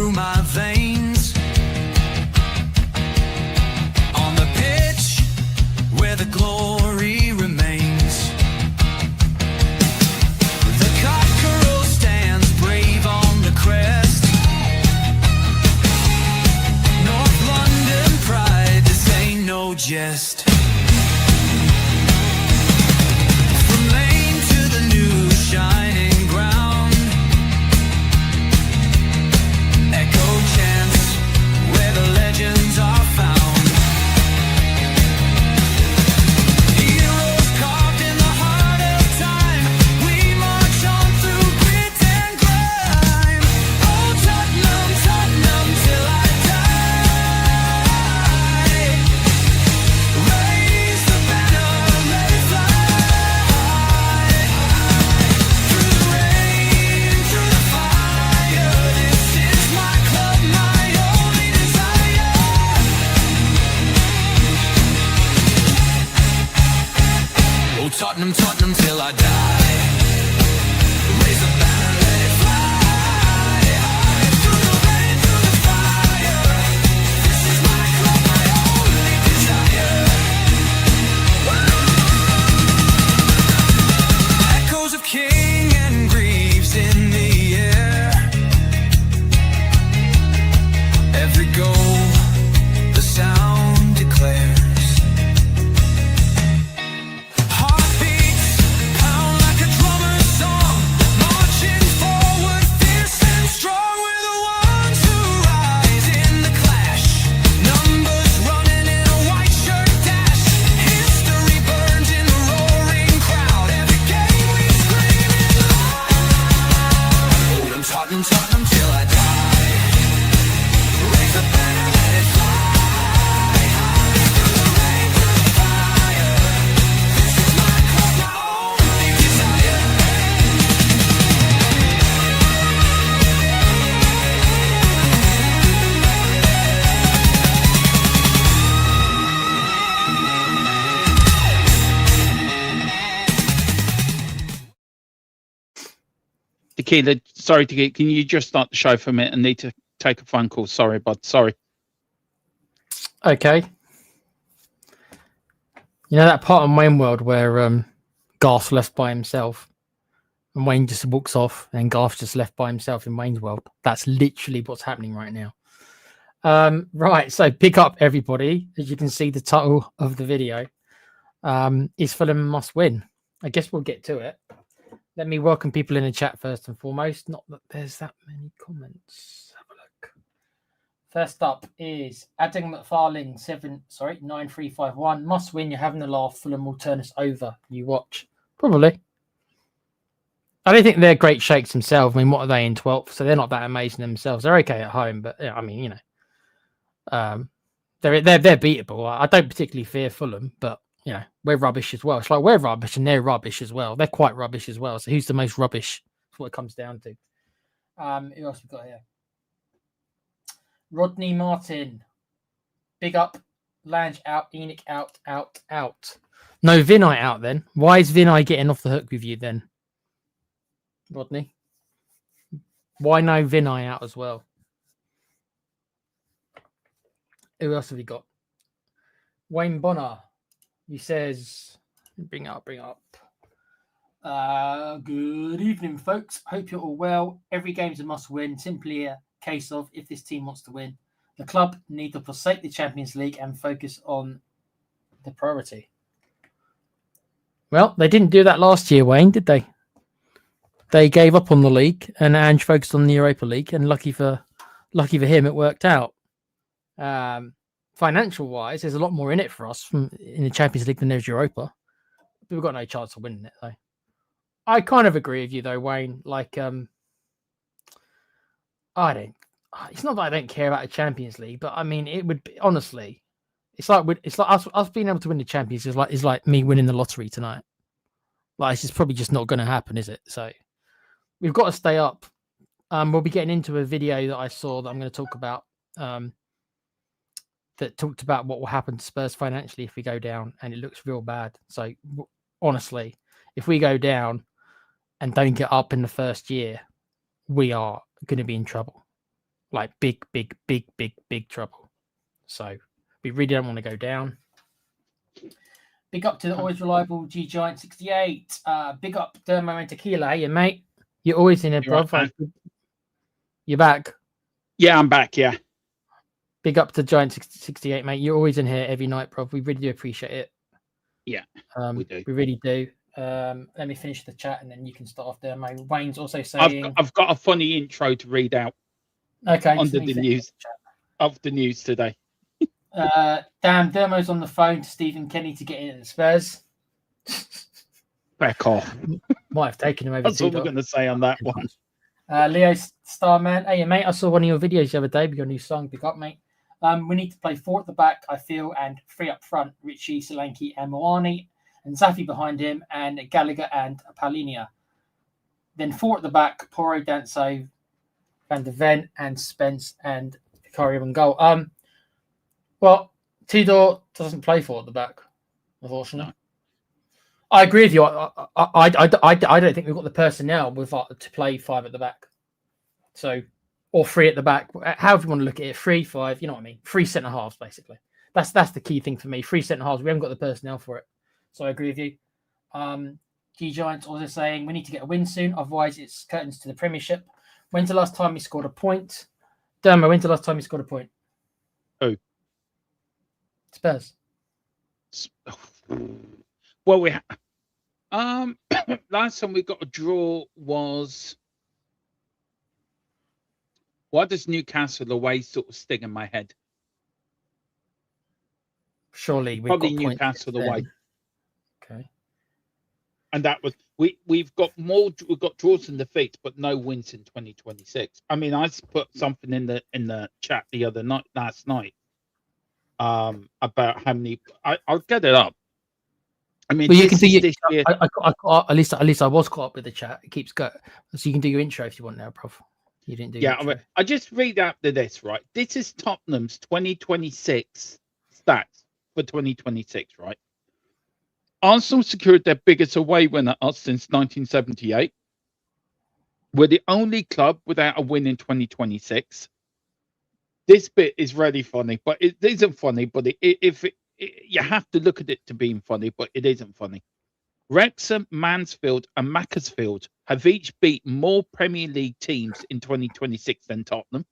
through my veins. On the pitch where the glory remains, the cockerel stands brave on the crest. North London pride, this ain't no jest. From lane to the new shining ground, echo chants where the legends are found. Heroes carved in the heart of time, we march on through grit and grime. Oh Tottenham, Tottenham till I die. Raise the banner, let it fly. Through the rain, through the fire, this is my club, my only desire. Oh Tottenham, Tottenham till I die. Raise the banner, let it fly. Through the rain, through the fire, this is my club, my only desire. Echoes of King and Greaves in the air. Every goal, the sound declares. Heartbeats pound like a drummer's song, marching forward, fierce and strong. We're the ones who rise in the clash. Numbers running in a white shirt dash. History burns in the roaring crowd. Every game we scream it loud. Tottenham, Tottenham till I die. Raise the banner, let it fly. Through the rain, through the fire, this is my club, my only desire. Tequila, sorry, Tequila, can you just start the show for a minute? I need to take a phone call. Sorry, bud. Sorry. Okay. You know that part in Wayne World where Garth's left by himself and Wayne just walks off and Garth's just left by himself in Wayne's World? That's literally what's happening right now. Right, so pick up everybody. As you can see, the title of the video is Fulham A Must Win. I guess we'll get to it. Let me welcome people in the chat first and foremost. Not that there's that many comments. Have a look. First up is Adam McFarling 9351. Must win. You're having a laugh. Fulham will turn us over. You watch. Probably. I don't think they're great shakes themselves. I mean, what are they in 12th? So they're not that amazing themselves. They're okay at home, but yeah, I mean, you know, they're beatable. I don't particularly fear Fulham, but you know, we're rubbish as well. It's like we're rubbish and they're rubbish as well. They're quite rubbish as well. So who's the most rubbish? That's what it comes down to. Who else we got here? Rodney Martin. Big up. Lange out. Enoch out. Out. No Vinay out then. Why is Vinay getting off the hook with you then? Rodney? Why no Vinay out as well? Who else have we got? Wayne Bonner. He says, bring up. Good evening, folks. Hope you're all well. Every game's a must win. Simply a case of if this team wants to win. The club need to forsake the Champions League and focus on the priority. Well, they didn't do that last year, Wayne, did they? They gave up on the league and Ange focused on the Europa League, and lucky for him, it worked out. Financial wise, there's a lot more in it for us in the Champions League than there's Europa. We've got no chance of winning it though. I kind of agree with you though, Wayne. Like, it's not that I don't care about the Champions League, but I mean, it would be, honestly, it's like us being able to win the Champions is like me winning the lottery tonight. Like, it's just probably just not going to happen, is it? So we've got to stay up. We'll be getting into a video that I saw that I'm going to talk about. That talked about what will happen to Spurs financially if we go down, and it looks real bad. So honestly, if we go down and don't get up in the first year, we are going to be in trouble. like big trouble. So we really don't want to go down. Big up to the always reliable G Giant 68. Big up Dermo and Tequila, hey, mate. You're always in it, You're bro. right, You're back. Yeah, I'm back. Yeah. Big up to Giant 68, mate. You're always in here every night, bro. We really do appreciate it. Yeah, we do. We really do. Let me finish the chat and then you can start off there. My Wayne's also saying I've got a funny intro to read out. Okay. Under the news of the news today. Damn, Dermo's on the phone to Stephen Kenny to get in at the Spurs. Back off. Might have taken him over. That's all we're going to say on that one. Leo Starman, hey mate, I saw one of your videos the other day with your new song. Big up, mate. We need to play 4 at the back, I feel, and 3 up front. Richie, Solanke, and Moani, and Zafi behind him, and Gallagher and Paulinia. Then 4 at the back, Poro, Danso, Van der Ven, and Spence, and Vicario and goal. Well, Tudor doesn't play 4 at the back, unfortunately. No. I agree with you. I don't think we've got the personnel to play 5 at the back. So, or 3 at the back. However you want to look at it, 3, 5. You know what I mean? 3 centre halves, basically. That's the key thing for me. 3 centre halves. We haven't got the personnel for it. So I agree with you. G Giants also saying we need to get a win soon, otherwise it's curtains to the Premiership. When's the last time we scored a point? Dermo, when's the last time you scored a point? Who? Spurs. Well, we last time we got a draw was, why does Newcastle away sort of sting in my head? Surely we've probably got Newcastle away. Okay. And that was we've got draws and defeats, but no wins in 2026. I mean, I put something in the chat the other night, last night, about how many. I'll get it up. I mean, well, you can do this year. at least I was caught up with the chat. It keeps going, so you can do your intro if you want now, Prof. You didn't do. Yeah, I just read after this, right? This is Tottenham's 2026 stats for 2026, right? Arsenal secured their biggest away win at us since 1978. We're the only club without a win in 2026. This bit is really funny, but it isn't funny. But you have to look at it to being funny, but it isn't funny. Wrexham, Mansfield, and Macclesfield have each beat more Premier League teams in 2026 than Tottenham.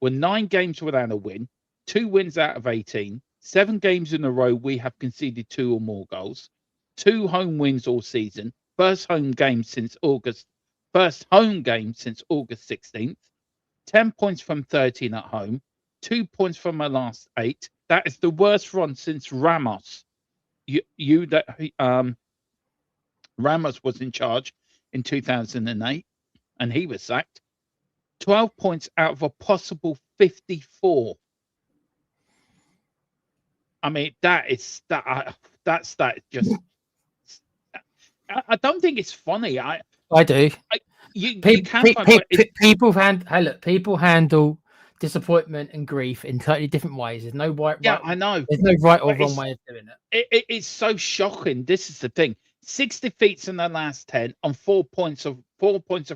We're 9 games without a win, 2 wins out of 18, 7 games in a row we have conceded 2 or more goals, 2 home wins all season, first home game since August 16th, 10 points from 13 at home, 2 points from our last 8. That is the worst run since Ramos. Ramos was in charge in 2008, and he was sacked. 12 points out of a possible 54. I mean, that's just. I don't think it's funny. I do. People handle disappointment and grief in totally different ways. There's no right. I know. There's no right or wrong way of doing it. It's so shocking. This is the thing: 6 defeats in the last 10 on 4 points of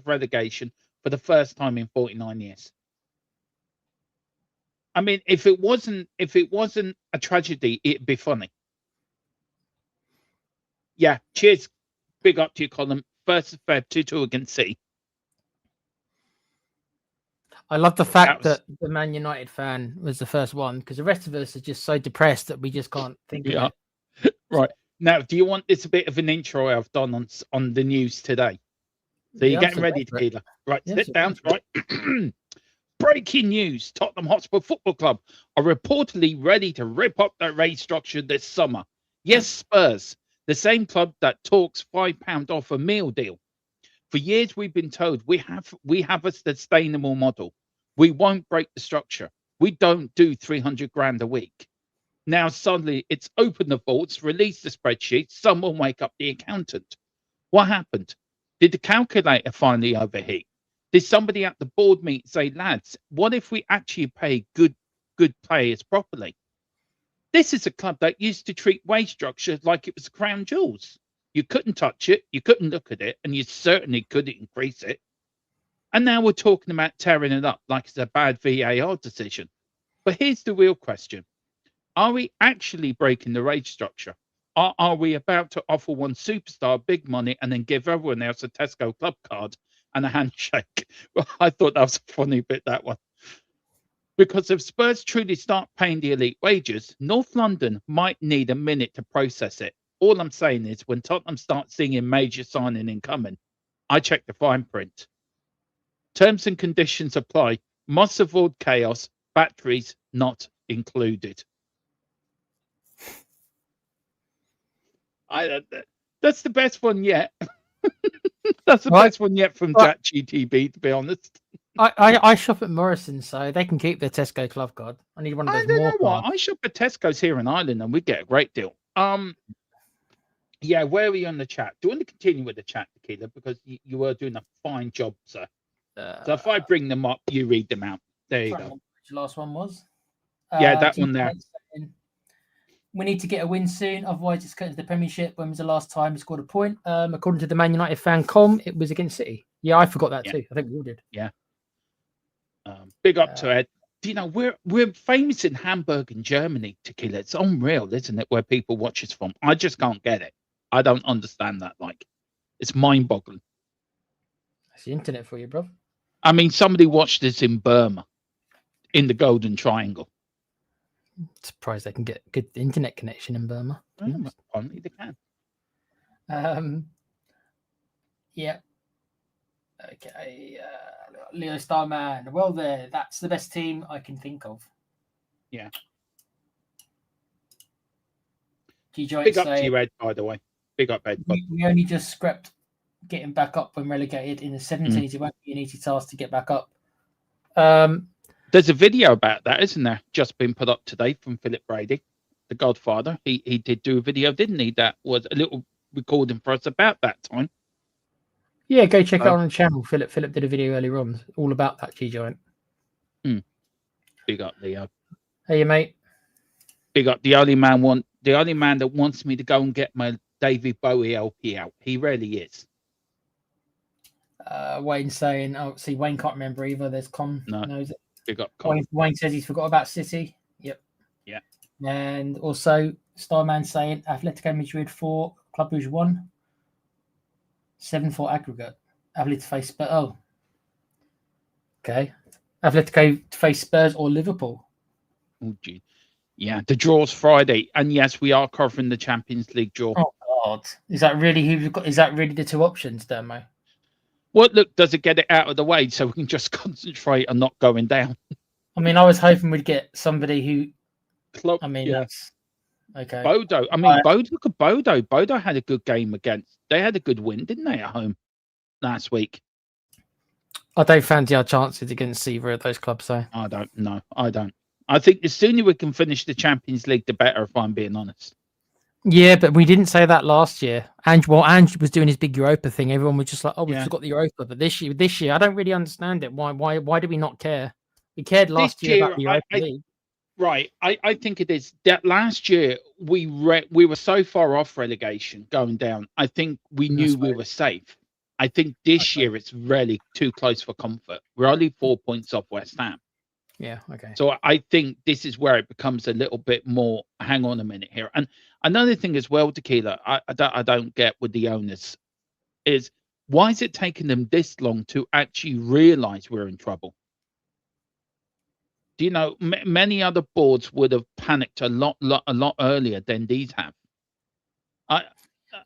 relegation for the first time in 49 years. I mean, if it wasn't a tragedy, it'd be funny. Yeah. Cheers. Big up to you, Colin. 1st of Feb, 2-2 against City. I love the fact that the Man United fan was the first one, because the rest of us are just so depressed that we just can't think of it. Right. Now, do you want this a bit of an intro I've done on the news today? So you're getting ready, Tequila. Right, sit down. Right. Breaking news. Tottenham Hotspur Football Club are reportedly ready to rip up their race structure this summer. Yes, Spurs, the same club that talks £5 off a meal deal. For years, we've been told we have a sustainable model. We won't break the structure. We don't do 300 grand a week. Now, suddenly, it's open the vaults, release the spreadsheet. Someone wake up the accountant. What happened? Did the calculator finally overheat? Did somebody at the board meeting say, lads, what if we actually pay good players properly? This is a club that used to treat wage structure like it was crown jewels. You couldn't touch it, you couldn't look at it, and you certainly couldn't increase it. And now we're talking about tearing it up like it's a bad VAR decision. But here's the real question. Are we actually breaking the wage structure? Are we about to offer one superstar big money and then give everyone else a Tesco club card and a handshake? Well, I thought that was a funny bit, that one. Because if Spurs truly start paying the elite wages, North London might need a minute to process it. All I'm saying is when Tottenham starts seeing major signing incoming, I check the fine print. Terms and conditions apply. Must avoid chaos. Batteries not included. That's the best one yet. That's the best one yet from Jack GTB, to be honest. I shop at Morrison's, so they can keep their Tesco club card. I need one of those. I don't know what. I shop at Tesco's here in Ireland, and we get a great deal. Yeah, where are we on the chat? Do you want to continue with the chat, Tequila? Because you were doing a fine job, sir. So if I bring them up, you read them out. There you go. Which last one was? Yeah, that one there. We need to get a win soon, otherwise it's cutting to the Premiership. When was the last time we scored a point? According to the Man United fan.com, it was against City. Yeah, I forgot that too. I think we all did. Yeah. Big up to Ed. Do you know we're famous in Hamburg in Germany, Tequila? It's unreal, isn't it? Where people watch us from. I just can't get it. I don't understand that. Like, it's mind-boggling. That's the internet for you, bro. I mean, somebody watched this in Burma, in the Golden Triangle. Surprised they can get good internet connection in Burma. Well, apparently they can. Yeah. Okay. Leo Starman. Well, that's the best team I can think of. Yeah. Big up to you, Ed, by the way. Big up, Ed. We only just scrapped getting back up when relegated in the 70s. It won't be an easy task to get back up. There's a video about that, isn't there? Just been put up today from Philip Brady, the Godfather. He did do a video, didn't he? That was a little recording for us about that time. Yeah, go check it out on the channel. Philip did a video earlier on all about that G-Giant. Big up, Leo. Hey, mate. Big up. The only man that wants me to go and get my David Bowie LP out. He really is. Wayne saying, see, Wayne can't remember either. There's Con knows it. Big up, Con. Wayne says he's forgot about City. Yep. Yeah. And also Starman saying Atletico Madrid 4, Club Brugge 1, 7-4 aggregate. Atletico face Spurs. Oh, okay. Atletico to face Spurs or Liverpool. Oh, gee. Yeah, the draw's Friday, and yes, we are covering the Champions League draw. Oh God, is that really who we've got? Is that really the two options, Dermo? Well, look, does it get it out of the way so we can just concentrate on not going down? I mean, I was hoping we'd get somebody who. That's okay. Bodo. I mean, Bodo. Look at Bodo. Bodo had a good game against. They had a good win, didn't they, at home last week? I don't fancy our chances against either of those clubs, though. I don't know. I don't. I think the sooner we can finish the Champions League, the better, if I'm being honest. Yeah, but we didn't say that last year. Ange was doing his big Europa thing. Everyone was just like, "Oh, we've got the Europa." But this year, I don't really understand it. Why do we not care? We cared last year about the Europa League. Right. I think it is that last year we were so far off relegation going down. I think we knew we were safe. I think this year it's really too close for comfort. We're only 4 points off West Ham. Yeah. Okay. So I think this is where it becomes a little bit more. Hang on a minute here. And another thing as well, Tequila, I don't get with the owners is why is it taking them this long to actually realise we're in trouble? Do you know many other boards would have panicked a lot earlier than these have?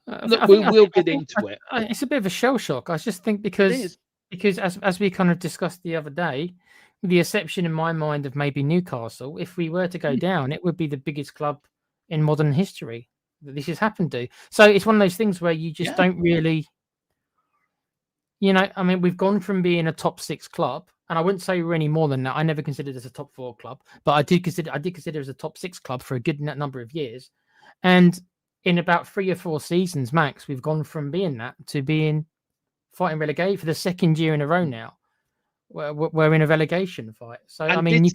We'll get into it. It's a bit of a shell shock. I just think because as we kind of discussed the other day, with the exception in my mind of maybe Newcastle, if we were to go down, it would be the biggest club in modern history that this has happened to. So it's one of those things where you just don't really, I mean, we've gone from being a top 6 club, and I wouldn't say we're any more than that. I never considered us a top 4 club, but I did consider us a top 6 club for a good number of years. And in about 3 or 4 seasons max, we've gone from being that to being fighting relegation for the second year in a row now. We're in a relegation fight. So I mean, you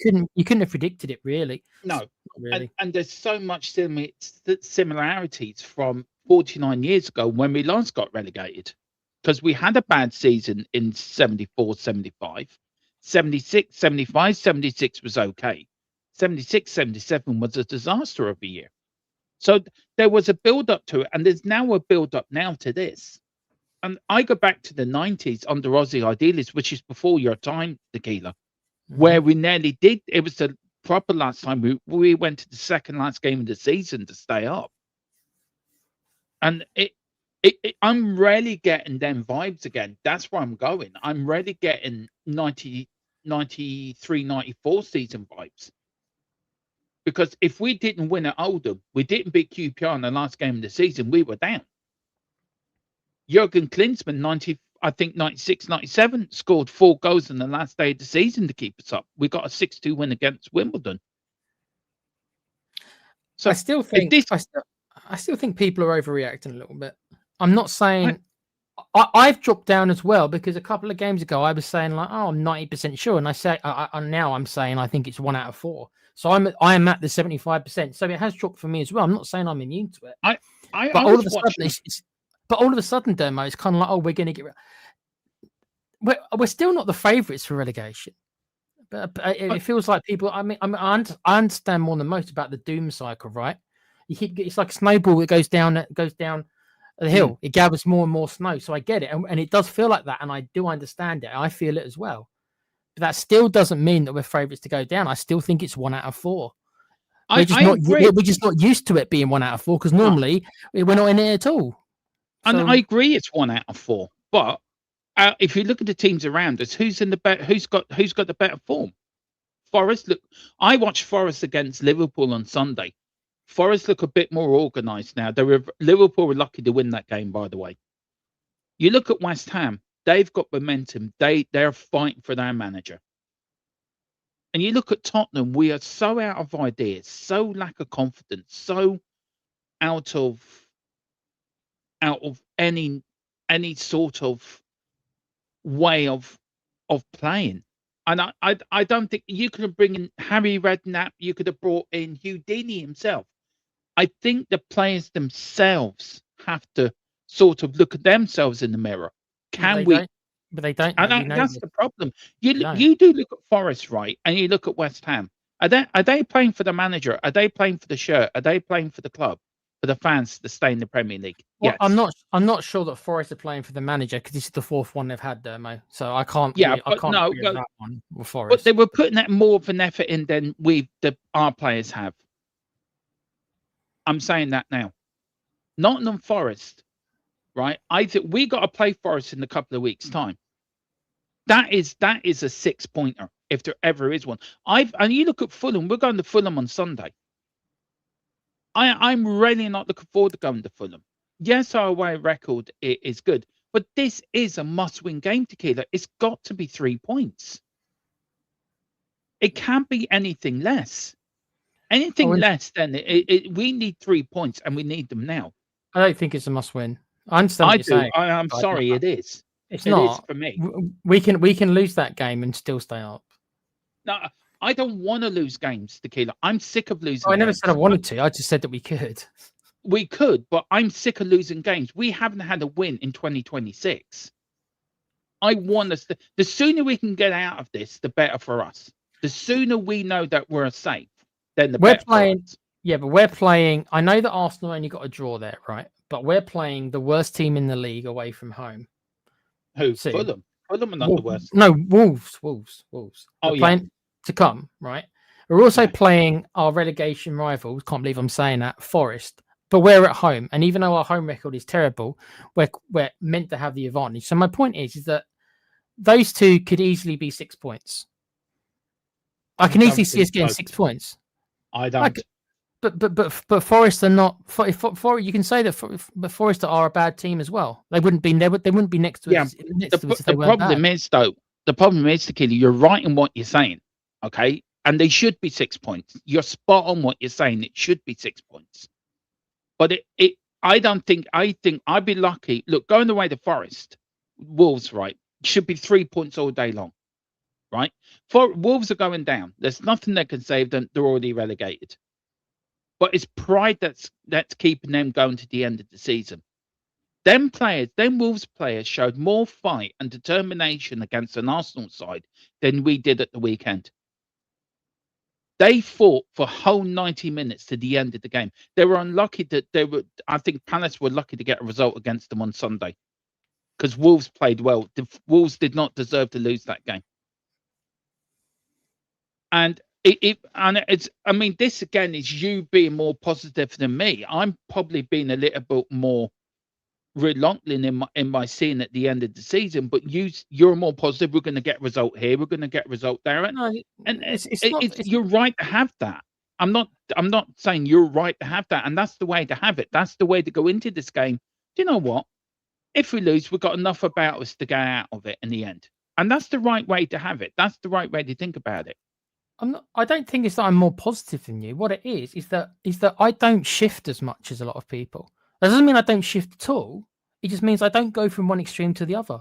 couldn't have predicted it, really. No, really. And there's so much similarities from 49 years ago when we last got relegated. because we had a bad season in 74, 75. 76, 75, 76 was okay. 76, 77 was a disaster of a year. So there was a build up to it, and there's now a build up now to this. And I go back to the 90s under Aussie Idealists, which is before your time, Tequila, where we nearly did. It was the proper last time we went to the second last game of the season to stay up. And I'm rarely getting them vibes again. That's where I'm going. I'm rarely getting 90, 93, 94 season vibes. Because if we didn't win at Oldham, we didn't beat QPR in the last game of the season, we were down. Jurgen Klinsmann, 96, 97, scored 4 goals in the last day of the season to keep us up. We got a 6-2 win against Wimbledon. So I still think people are overreacting a little bit. I'm not saying I've dropped down as well, because a couple of games ago I was saying like, oh, I'm 90% sure, and I say now I'm saying I think it's 1 out of 4. So I am at the 75%. So it has dropped for me as well. I'm not saying I'm immune to it. But all of a sudden, Dermo, it's kind of like, oh, we're going to get. We're still not the favourites for relegation. But it feels like people. I mean, I understand more than most about the doom cycle, right? It's like a snowball that goes down the hill. It gathers more and more snow. So I get it, and it does feel like that, and I do understand it. I feel it as well. But that still doesn't mean that we're favourites to go down. I still think it's 1 out of 4. We're just not used to it being 1 out of 4, because normally we're not in it at all. And I agree, it's 1 out of 4. But if you look at the teams around us, who's got the better form? Forest. Look, I watched Forest against Liverpool on Sunday. Forest look a bit more organised now. Liverpool were lucky to win that game, by the way. You look at West Ham; they've got momentum. They're fighting for their manager. And you look at Tottenham; we are so out of ideas, so lack of confidence, so out of any sort of way of playing. And I don't think you could have brought in Harry Redknapp. You could have brought in Houdini himself. I think the players themselves have to sort of look at themselves in the mirror. But they don't. And that's the problem. You do look at Forest, right? And you look at West Ham. Are they playing for the manager? Are they playing for the shirt? Are they playing for the club? For the fans to stay in the Premier League? Well, yes. I'm not sure that Forest are playing for the manager, because this is the 4th one they've had, Dermo. So I can't. Yeah, I can't agree with that one with Forest. But they were putting that more of an effort in than our players have. I'm saying that now. Nottingham Forest, right? I think we got to play Forest in a couple of weeks' time. That is a 6-pointer if there ever is one. And you look at Fulham. We're going to Fulham on Sunday. I'm really not looking forward to going to Fulham. Yes, our away record is good, but this is a must-win game, Tequila. It's got to be 3 points. It can't be anything less. Anything less than we need 3 points, and we need them now. I don't think it's a must-win. I understand what you're saying. I'm sorry, it is. It is for me. We can lose that game and still stay up. No, I don't want to lose games, Tequila. I'm sick of losing. I never said I wanted to. I just said that we could. We could, but I'm sick of losing games. We haven't had a win in 2026. I want us to. The sooner we can get out of this, the better for us. The sooner we know that we're safe, then the better. But we're playing. I know that Arsenal only got a draw there, right? But we're playing the worst team in the league away from home. Who? Fulham. Fulham are not the worst. No, Wolves. Oh, yeah. To come, right? We're also playing our relegation rivals. Can't believe I'm saying that. Forest, but we're at home, and even though our home record is terrible, we're meant to have the advantage. So my point is that those two could easily be 6 points. I can easily see us getting 6 points. I don't. But Forest are not. For you can say that, but Forest are a bad team as well. They wouldn't be next to us. The problem is though. The problem is, Tequila, you're right in what you're saying. Okay, and they should be 6 points. You're spot on what you're saying. It should be 6 points, but I don't think. I think I'd be lucky. Look, going away to Forest, Wolves, right? Should be 3 points all day long, right? For Wolves are going down. There's nothing that can save them. They're already relegated. But it's pride that's keeping them going to the end of the season. Them Wolves players showed more fight and determination against an Arsenal side than we did at the weekend. They fought for a whole 90 minutes to the end of the game. They were unlucky that I think Palace were lucky to get a result against them on Sunday because Wolves played well. The Wolves did not deserve to lose that game. And I mean, this again is you being more positive than me. I'm probably being a little bit more reluctant in my seeing at the end of the season, but you're more positive. We're going to get a result here. We're going to get a result there, No, and it's you're right to have that. I'm not saying you're right to have that, and that's the way to have it. That's the way to go into this game. Do you know what? If we lose, we've got enough about us to get out of it in the end, and that's the right way to have it. That's the right way to think about it. I don't think it's that I'm more positive than you. What it is that I don't shift as much as a lot of people. That doesn't mean I don't shift at all. It just means I don't go from one extreme to the other.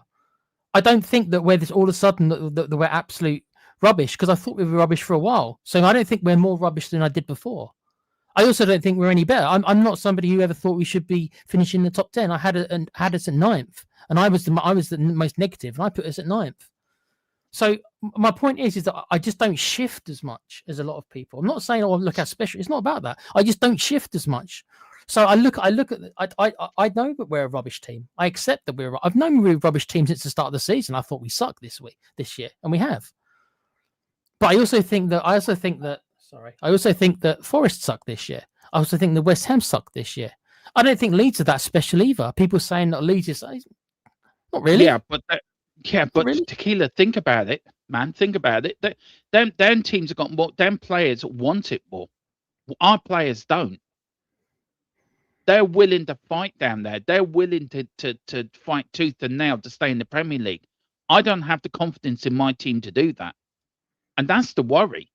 I don't think that we're this all of a sudden that we're absolute rubbish, because I thought we were rubbish for a while. So I don't think we're more rubbish than I did before. I also don't think we're any better. I'm not somebody who ever thought we should be finishing in the top 10. I had us at 9th, and I was the most negative, and I put us at 9th. So my point is that I just don't shift as much as a lot of people. I'm not saying, oh, look how special. It's not about that. I just don't shift as much. So I look at I know that we're a rubbish team. I accept that I've known we're a rubbish team since the start of the season. I thought we sucked this year, and we have. But I also think that Forest sucked this year. I also think that West Ham sucked this year. I don't think Leeds are that special either. People saying that Leeds is not really. Yeah, but really? Tequila, think about it, man. Think about it. Them teams have got more. Them players want it more. Our players don't. They're willing to fight down there. They're willing to fight tooth and nail to stay in the Premier League. I don't have the confidence in my team to do that, and that's the worry.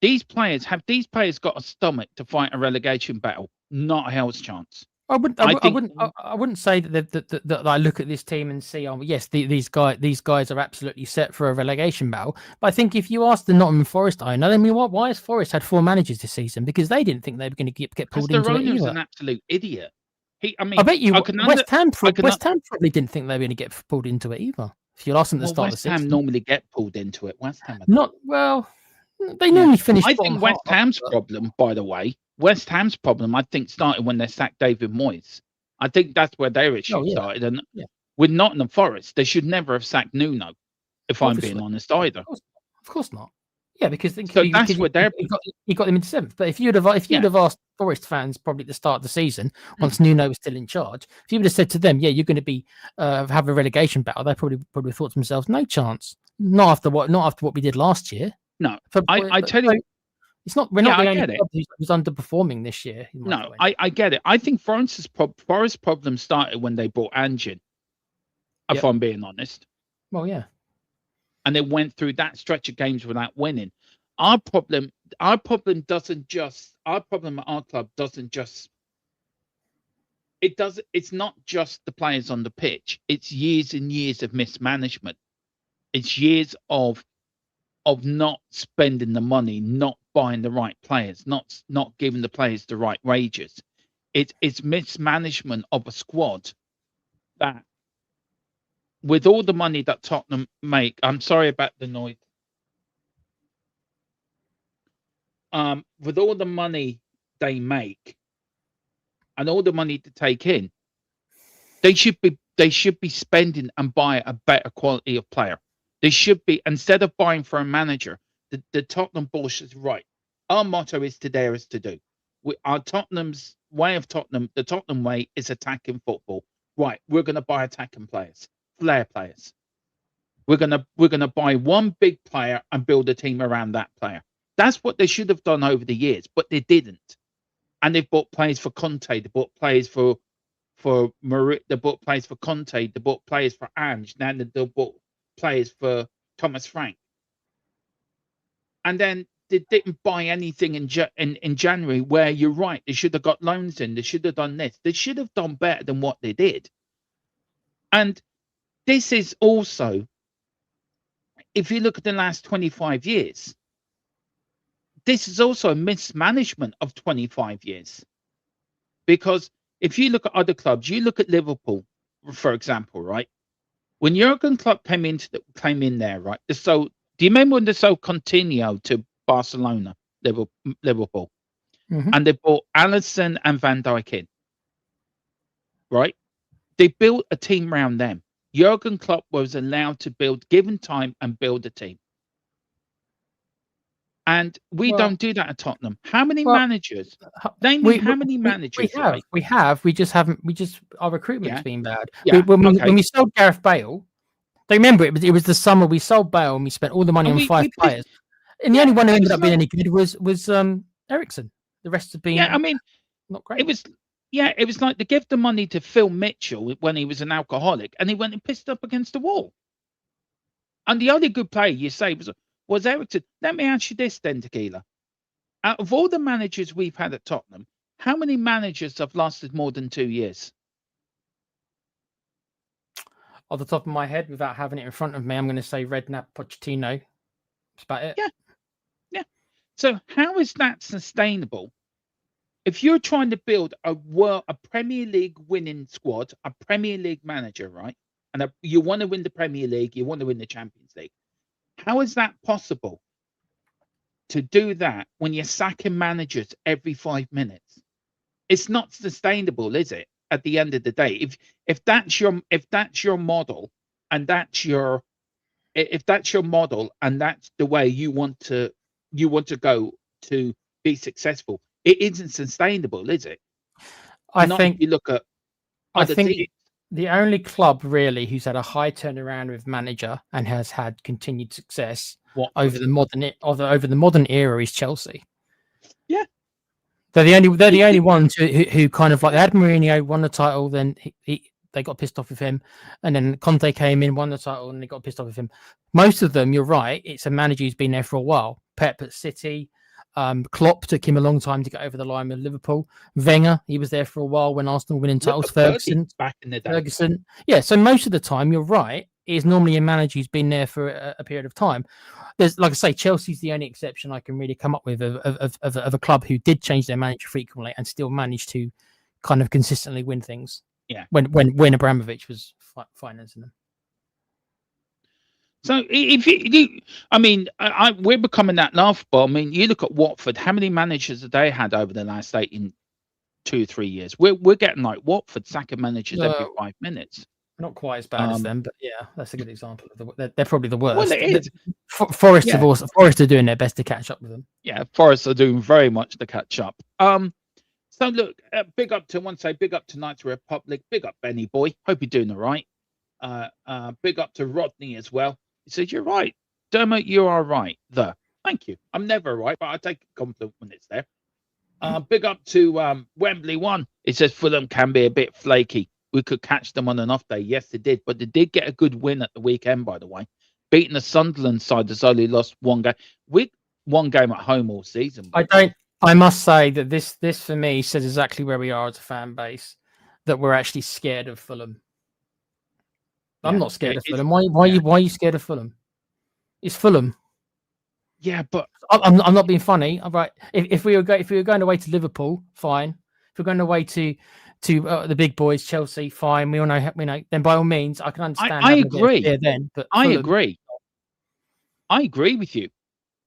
These players got a stomach to fight a relegation battle? Not a hell's chance. I wouldn't say that I look at this team and see, oh yes, these guys are absolutely set for a relegation battle. But I think if you ask the Nottingham Forest owner, I mean, why has Forest had 4 managers this season? Because they didn't think they were going to get pulled into it either. Their owner's an absolute idiot. I bet you West Ham probably didn't think they were going to get pulled into it either. If you ask them at the start of the season, West Ham normally get pulled into it. West Ham they normally finish. I think West Ham's problem, by the way. West Ham's problem, I think, started when they sacked David Moyes. I think that's where their issue started. And with Nottingham Forest, they should never have sacked Nuno, if I'm being honest, either. Of course not. Yeah, because he got them into 7th. But if you'd have asked Forest fans probably at the start of the season, once Nuno was still in charge, if you would have said to them, "Yeah, you're going to be have a relegation battle," they probably thought to themselves, "No chance. Not after what we did last year." No, I tell you. It's not. We're not the only club who's underperforming this year. No, I get it. I think Forest's problem started when they bought Angin. If I'm being honest. Well, yeah. And they went through that stretch of games without winning. Our problem at our club doesn't just. It's not just the players on the pitch. It's years and years of mismanagement. It's years of not spending the money, not buying the right players, not giving the players the right wages. It's mismanagement of a squad that, with all the money that Tottenham make, I'm sorry about the noise. With all the money they make and all the money to take in, they should be spending and buy a better quality of player. They should be, instead of buying for a manager, the Tottenham boss is right. Our motto is to dare is to do. Our Tottenham's way of Tottenham, the Tottenham way is attacking football. Right, we're going to buy attacking players, flair players. We're gonna buy one big player and build a team around that player. That's what they should have done over the years, but they didn't. And they've bought players for Conte. They bought players for They bought players for Conte. They bought players for Ange. Now they bought players for Thomas Frank, and then they didn't buy anything in January. Where you're right, they should have got loans in. They should have done this. They should have done better than what they did. And this is also, if you look at the last 25 years, this is also a mismanagement of 25 years, because if you look at other clubs, you look at Liverpool, for example, right? When Jurgen Klopp came in there, right? Do you remember when they sold Coutinho to Barcelona, Liverpool, Mhm. and they brought Alisson and Van Dijk in, right? They built a team around them. Jurgen Klopp was allowed to given time and build a team. And we Well, don't do that at Tottenham. How many well, managers? h- Name me we how many we managers, have right? we have we just haven't our recruitment's Yeah, been bad. yeah, When okay. we sold Gareth Bale, they remember it was the summer we sold Bale and we spent all the money And on we 5 picked, players, and the yeah, only one who it ended was up being like, any good was Ericsson. The rest have yeah, I been mean, not it great. was, yeah, it was like they gave the money to Phil Mitchell when he was an alcoholic, and he went and pissed up against the wall. And the only good player you say was Ericsson. Let me ask you this then, Tequila. Out of all the managers we've had at Tottenham, how many managers have lasted more than 2 years? Off the top of my head, without having it in front of me, I'm going to say Redknapp, Pochettino. That's about it. Yeah, yeah. So how is that sustainable? If you're trying to build a Premier League winning squad, a Premier League manager, right? And you want to win the Premier League, you want to win the Champions League. How is that possible to do that when you're sacking managers every 5 minutes? It's not sustainable, is it? At the end of the day, if that's your model, and that's your if that's your model, and that's the way you want to go to be successful, it isn't sustainable, is it? I Not if think you look at I other think teams. the only club really who's had a high turnaround with manager and has had continued success over Watford. the modern era is Chelsea. Yeah. They're the only ones who kind of like, they had Mourinho, won the title, then they got pissed off with him, and then Conte came in, won the title, and they got pissed off with him. Most of them, you're right, it's a manager who's been there for a while. Pep at City, Klopp took him a long time to get over the line with Liverpool. Wenger, he was there for a while when Arsenal winning titles. Look at Fergie back in the day. Ferguson, yeah. So most of the time, you're right, is normally a manager who's been there for a period of time. There's, like I say, Chelsea's the only exception I can really come up with of a club who did change their manager frequently and still managed to kind of consistently win things. Yeah. When Abramovich was financing them. So if you I mean, we're becoming that laughable. I mean, you look at Watford. How many managers have they had over the last 2 or 3 years? We're getting like Watford sacking managers every 5 minutes. Not quite as bad as them, but yeah, that's a good example of they're probably the worst. Well, it is. Forest are doing their best to catch up with them. Yeah, Forest are doing very much to catch up. So look, big up to Knights Republic. Big up Benny boy. Hope you're doing all right. Big up to Rodney as well. He said, "You're right, Dermot. You are right." Thank you. I'm never right, but I take a compliment when it's there. Big up to Wembley One. It says Fulham can be a bit flaky. We could catch them on an off day. Yes, they did, but they did get a good win at the weekend, by the way. Beating the Sunderland side that's only lost one game. We one game at home all season. I must say that this for me says exactly where we are as a fan base. That we're actually scared of Fulham. I'm not scared of Fulham. Why are you scared of Fulham? It's Fulham. Yeah, but I'm not being funny. All right. If we were going away to Liverpool, fine. If we're going away to the big boys, Chelsea, fine. We all know, then by all means, I can understand. I agree. Then, but I Fulham, agree. I agree with you.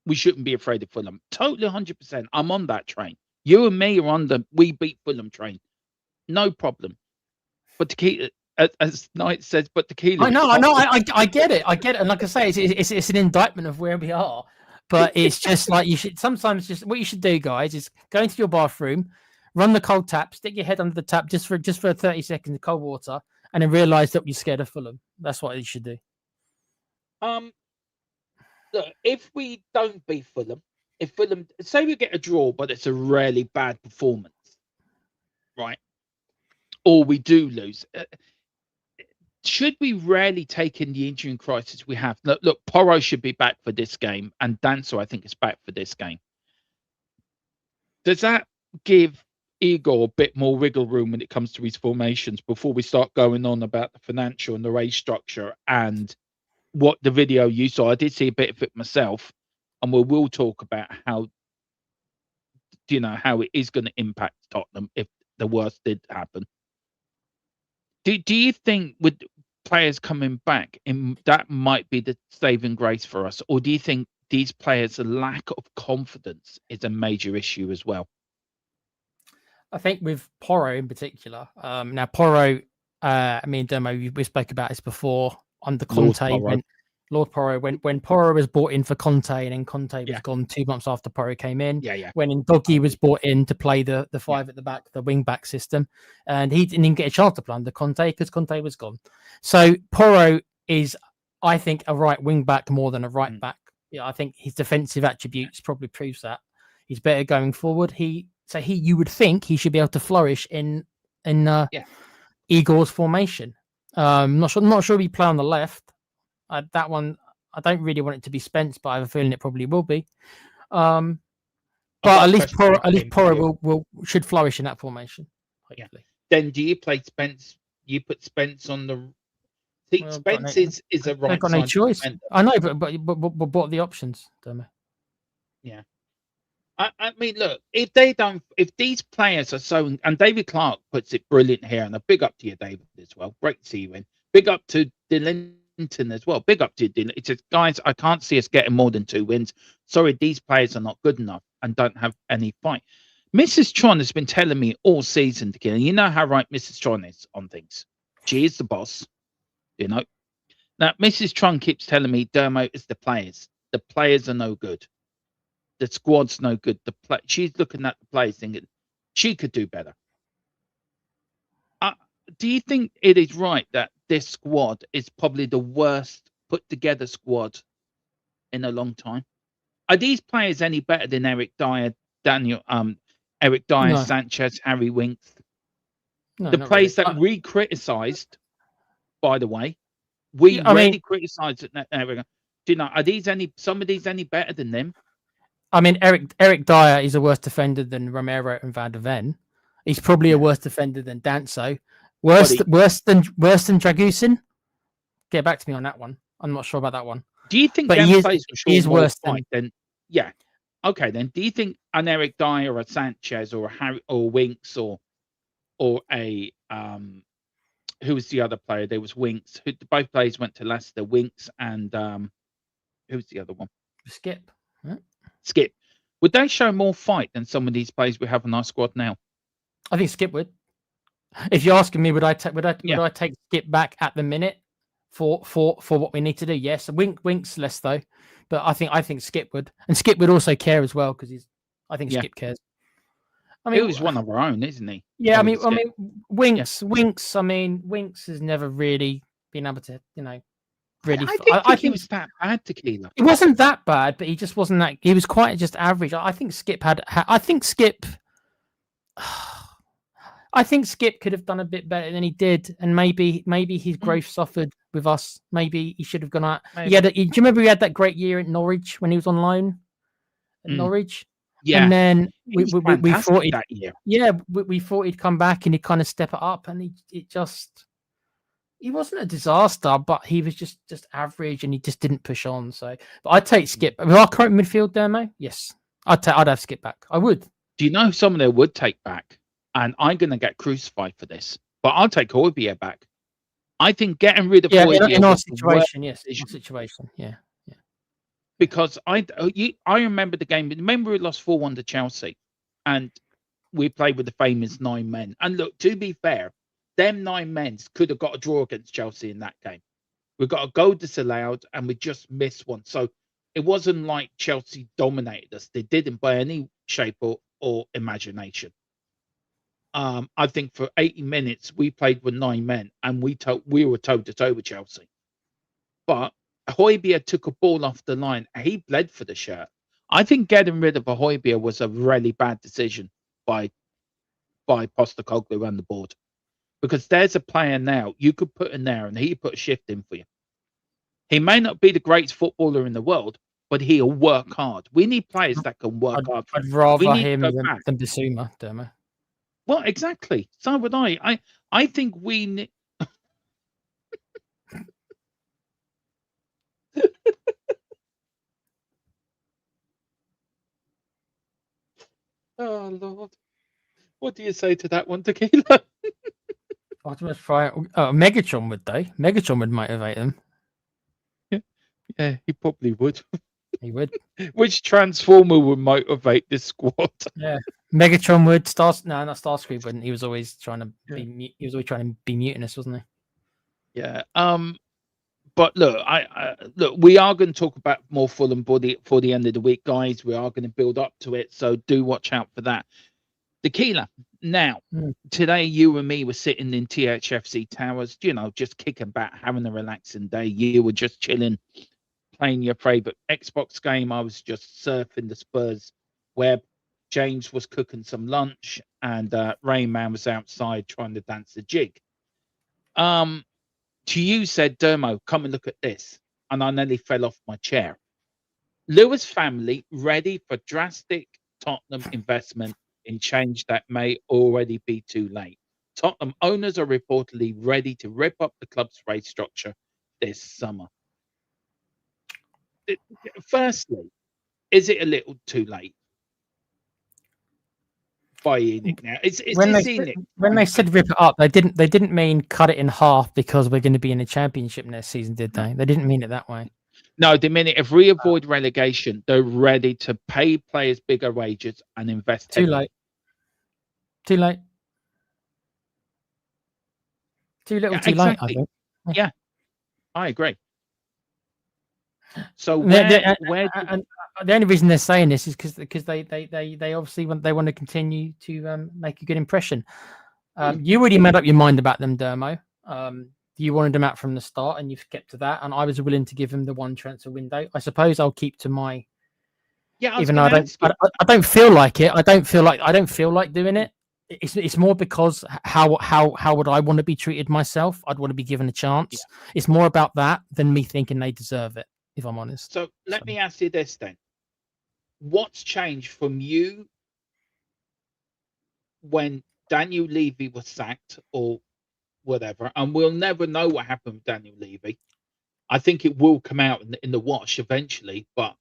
We shouldn't be afraid of Fulham. Totally 100%. I'm on that train. You and me are on the we beat Fulham train. No problem. But Tequila, as Knight says, but Tequila. I know. I get it. And like I say, it's an indictment of where we are. But it's just like you should sometimes what you should do, guys, is go into your bathroom, run the cold tap, stick your head under the tap just for 30 seconds of cold water, and then realize that you're scared of Fulham. That's what you should do. Look, if we don't beat Fulham, if Fulham say we get a draw, but it's a really bad performance, right? Or we do lose. Should we really take in the injury crisis we have? Look, Porro should be back for this game, and Dancer, I think, is back for this game. Does that give Igor a bit more wiggle room when it comes to his formations before we start going on about the financial and the race structure and what the video you saw? I did see a bit of it myself, and we will talk about how it is going to impact Tottenham if the worst did happen. Do you think with players coming back, that might be the saving grace for us, or do you think these players' lack of confidence is a major issue as well? I think with Porro in particular. Now Porro, I mean, Demo, we spoke about this before under Lord Conte. Porro. Lord Porro, when Porro was brought in for Conte, and then Conte was Yeah. gone 2 months after Porro came in. Yeah. When Ndoggy was brought in to play the five at the back, the wing back system, and he didn't even get a chance to play under Conte because Conte was gone. So Porro is, I think, a right wing back more than a right back. Yeah, I think his defensive attributes probably proves that he's better going forward. You would think he should be able to flourish in Igor's formation. Not sure he play on the left. That one, I don't really want it to be Spence, but I have a feeling it probably will be. But at least Porro should flourish in that formation. Yeah. Then do you play Spence? You put Spence on the. See, Spence is a right. I've got no choice. Defender. I know, but what are the options? Yeah. I mean, look, if these players are so, and David Clark puts it brilliant here, and a big up to you, David, as well. Great to see you in. Big up to Linton as well. Big up to you, it's just, guys, I can't see us getting more than 2 wins. Sorry, these players are not good enough and don't have any fight. Mrs. Tron has been telling me all season to kill. You know how right Mrs. Tron is on things. She is the boss, you know. Now, Mrs. Tron keeps telling me, Dermo, it's the players. The players are no good. The squad's no good. She's looking at the players thinking she could do better. Do you think it is right that this squad is probably the worst put together squad in a long time? Are these players any better than Eric Dyer, Eric Dyer, No. Sanchez, Harry Winks? No, the players really. that we criticised, by the way, we really criticised it. Do you know? Are some of these any better than them? I mean, Eric Dyer is a worse defender than Romero and Van der Ven. He's probably a worse defender than Danso. Worse than Dragusin. Get back to me on that one. I'm not sure about that one. Do you think he is worse than? Yeah. Okay, then. Do you think an Eric Dyer or a Sanchez or a Harry or Winks or a who was the other player? There was Winks. Both players went to Leicester. Winks and who's the other one? Skip. Right? Skip. Would they show more fight than some of these players we have in our squad now? I think Skip would. If you're asking me, would I take Skip back at the minute for what we need to do? Yes. Winks less though, but I think Skip would, and Skip would also care as well because Skip cares. I mean, he was one of our own, isn't he? Yeah, I mean, Winks. I mean, Winks has never really been able to, really. I think he was that bad, Tequila. It wasn't that bad, but he just wasn't that. He was quite just average. I think Skip I think Skip could have done a bit better than he did, and maybe his growth suffered with us. Maybe he should have gone out. Do you remember he had that great year at Norwich when he was on loan at Norwich? Yeah, and then we thought that year. Yeah, we thought he'd come back and he'd kind of step it up, and he wasn't a disaster, but he was just average, and he just didn't push on. So, but I'd take Skip with our current midfield, Dermo. Yes, I'd have Skip back. I would. Do you know someone they would take back? And I'm going to get crucified for this, but I'll take Højbjerg back. I think getting rid of Højbjerg in our situation, yes, yeah. Because I remember the game. Remember we lost 4-1 to Chelsea, and we played with the famous 9 men. And look, to be fair, them 9 men could have got a draw against Chelsea in that game. We got a goal disallowed, and we just missed one. So it wasn't like Chelsea dominated us. They didn't by any shape or imagination. I think for 80 minutes we played with 9 men, and we were toe to toe with Chelsea. But Højbjerg took a ball off the line. He bled for the shirt. I think getting rid of Højbjerg was a really bad decision by Postecoglou and the board, because there's a player now you could put in there, and he put a shift in for you. He may not be the greatest footballer in the world, but he'll work hard. We need players that can work hard. I'd rather him than Bissouma, Dermo. Well, exactly. So would I. I think we need. Oh Lord! What do you say to that one, Tequila? Optimus Prime. Oh, Megatron would though. Megatron would motivate them. Yeah, he probably would. He would. Which Transformer would motivate this squad? Yeah. Megatron would. No, not Starscream wouldn't. He was always trying to Yeah. be. He was always trying to be mutinous, wasn't he? Yeah. But look, look. We are going to talk about more Fulham body for the end of the week, guys. We are going to build up to it, so do watch out for that. Tequila. Now, today you and me were sitting in THFC Towers, just kicking back, having a relaxing day. You were just chilling, playing your favorite Xbox game. I was just surfing the Spurs web. James was cooking some lunch, and Rain Man was outside trying to dance the jig. To you said, Dermo, come and look at this. And I nearly fell off my chair. Lewis family ready for drastic Tottenham investment in change that may already be too late. Tottenham owners are reportedly ready to rip up the club's race structure this summer. Firstly, is it a little too late? By Enoch now. When they said rip it up, they didn't mean cut it in half because we're going to be in the championship next season, did they? They didn't mean it that way. No, the minute if we avoid relegation, they're ready to pay players bigger wages and invest. Too late. Too late. Too little, too late, I think. Yeah, I agree. So the only reason they're saying this is because they obviously want to continue to make a good impression. You already made up your mind about them, Dermo. You wanted them out from the start, and you've kept to that. And I was willing to give them the one transfer window. I suppose I'll keep to my. Yeah, even though I don't feel like it. I don't feel like doing it. It's more because how would I want to be treated myself? I'd want to be given a chance. Yeah. It's more about that than me thinking they deserve it, if I'm honest. So let me ask you this then. What's changed from you when Daniel Levy was sacked or whatever? And we'll never know what happened with Daniel Levy. I think it will come out in the wash eventually, but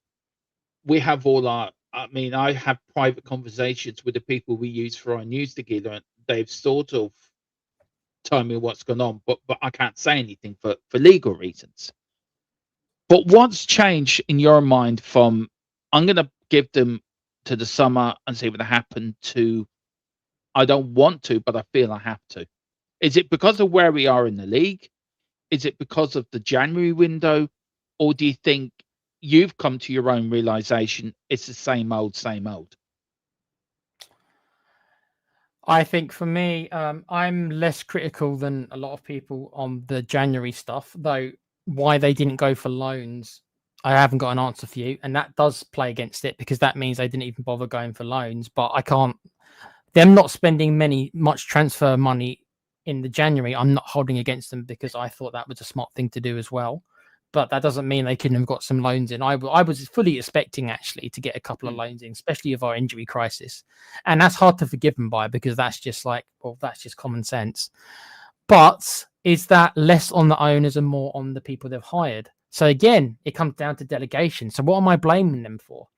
we have I have private conversations with the people we use for our news together, and they've sort of told me what's going on, but I can't say anything for legal reasons. But what's changed in your mind from I'm going to give them to the summer and see what happened to I don't want to, but I feel I have to? Is it because of where we are in the league? Is it because of the January window? Or do you think you've come to your own realization it's the same old, same old? I think for me, I'm less critical than a lot of people on the January stuff, though why they didn't go for loans, I haven't got an answer for you. And that does play against it because that means they didn't even bother going for loans. But I can't, them not spending much transfer money in the January, I'm not holding against them because I thought that was a smart thing to do as well. But that doesn't mean they couldn't have got some loans in. I was fully expecting actually to get a couple of loans in, especially of our injury crisis. And that's hard to forgive them by because that's just that's just common sense. But is that less on the owners and more on the people they've hired? So again, it comes down to delegation. So what am I blaming them for?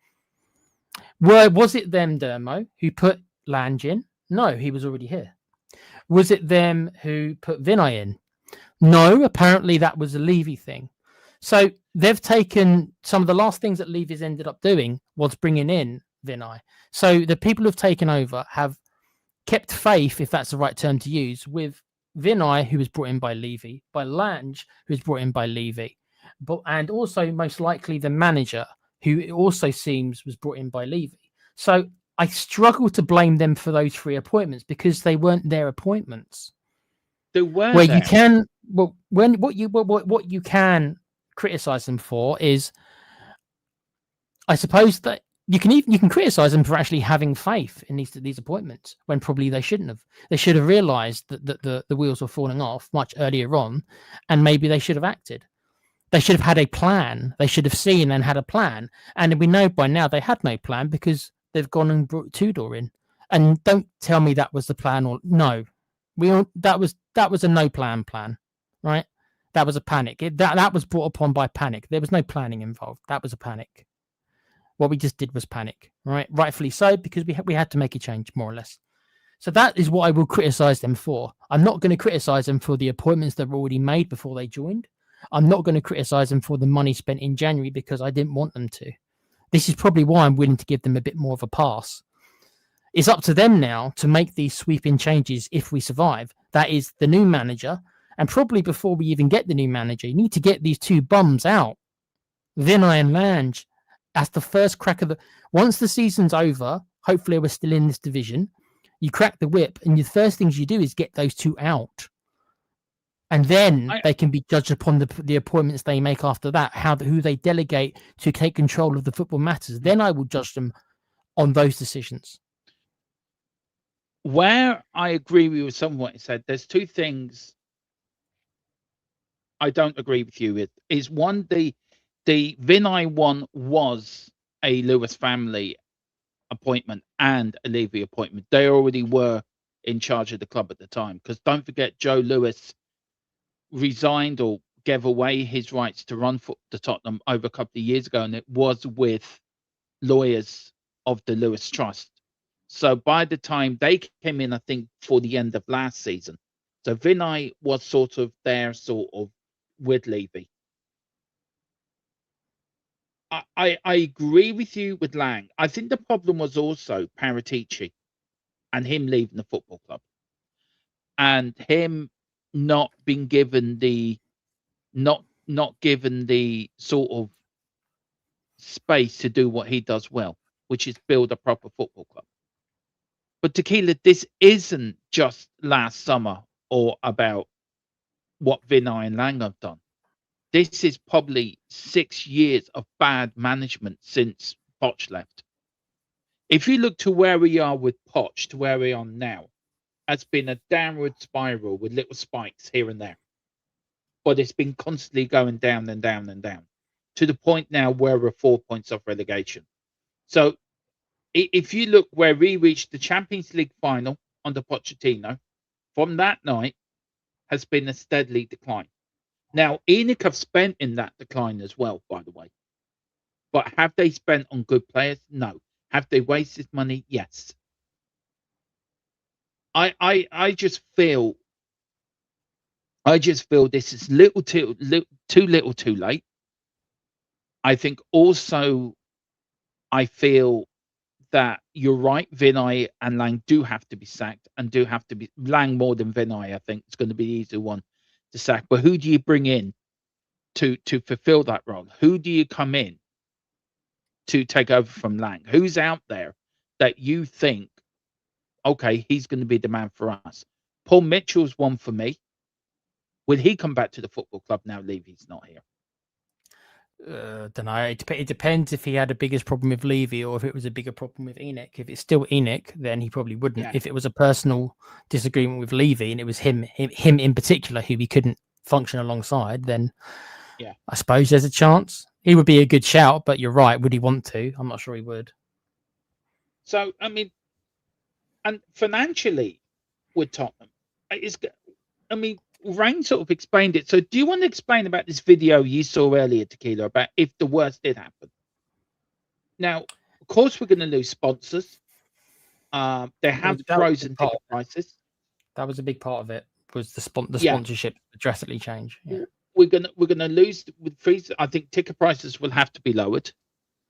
Was it them, Dermo, who put Lange in? No, he was already here. Was it them who put Vinay in? No, apparently that was a Levy thing. So they've taken some of the last things that Levy's ended up doing was bringing in Vinay. So the people who've taken over have kept faith, if that's the right term to use, with Vinay, who was brought in by Levy, by Lange, who was brought in by Levy, and also most likely the manager, who it also seems was brought in by Levy. So I struggle to blame them for those three appointments because they weren't their appointments. They weren't. Where you can, what you can criticize them for is, I suppose that you can criticize them for actually having faith in these appointments when probably they shouldn't have. They should have realized that the wheels were falling off much earlier on, and maybe they should have acted. They should have had a plan. They should have seen and had a plan. And we know by now they had no plan because they've gone and brought Tudor in. And don't tell me that was the plan or no. That was a no plan, right? That was a panic. That was brought upon by panic. There was no planning involved. That was a panic. What we just did was panic, right? Rightfully so, because we had to make a change, more or less. So that is what I will criticise them for. I'm not going to criticise them for the appointments they've already made before they joined. I'm not going to criticise them for the money spent in January because I didn't want them to. This is probably why I'm willing to give them a bit more of a pass. It's up to them now to make these sweeping changes if we survive. That is the new manager. And probably before we even get the new manager, you need to get these two bums out. Vinay and Lange. That's the first crack of the... Once the season's over, hopefully we're still in this division, you crack the whip, and the first things you do is get those two out. And then they can be judged upon the appointments they make after that, who they delegate to take control of the football matters. Then I will judge them on those decisions. Where I agree with some of what you said, there's two things I don't agree with you with. Is one, the Vinay one was a Lewis family appointment and a Levy appointment. They already were in charge of the club at the time. Because don't forget, Joe Lewis resigned or gave away his rights to run for the Tottenham over a couple of years ago, and it was with lawyers of the Lewis Trust. So by the time they came in, I think for the end of last season, so Vinay was sort of there, sort of with Levy. I agree with you with Lang. I think the problem was also Paratici and him leaving the football club and him not being given the not given the sort of space to do what he does well, which is build a proper football club. But Tequila, this isn't just last summer or about what Vinay and Lang have done. This is probably 6 years of bad management since Poch left. If you look to where we are with Poch to where we are now, it's been a downward spiral with little spikes here and there. But it's been constantly going down and down and down to the point now where we're 4 points off relegation. So if you look where we reached the Champions League final under Pochettino, from that night has been a steadily decline. Now, ENIC have spent in that decline as well, by the way. But have they spent on good players? No. Have they wasted money? Yes. I just feel this is too little too late. I think also I feel that you're right, Vinay and Lang do have to be sacked and do have to be Lang more than Vinay. I think it's going to be the easier one to sack. But who do you bring in to fulfill that role? Who do you come in to take over from Lang? Who's out there that you think, okay, he's going to be the man for us? Paul Mitchell's one for me. Will he come back to the football club now Levy's not here? Don't know. It depends if he had a biggest problem with Levy or if it was a bigger problem with ENIC. If it's still ENIC, then he probably wouldn't. Yeah. If it was a personal disagreement with Levy and it was him in particular who he couldn't function alongside, then yeah, I suppose there's a chance. He would be a good shout, but you're right. Would he want to? I'm not sure he would. So, I mean, and financially with Tottenham, Rain sort of explained it. So do you want to explain about this video you saw earlier, Tequila, about if the worst did happen? Now, of course, we're going to lose sponsors. They have frozen ticket prices. That was a big part of it. Was the sponsorship drastically change? Yeah. We're gonna lose with freeze. I think ticket prices will have to be lowered.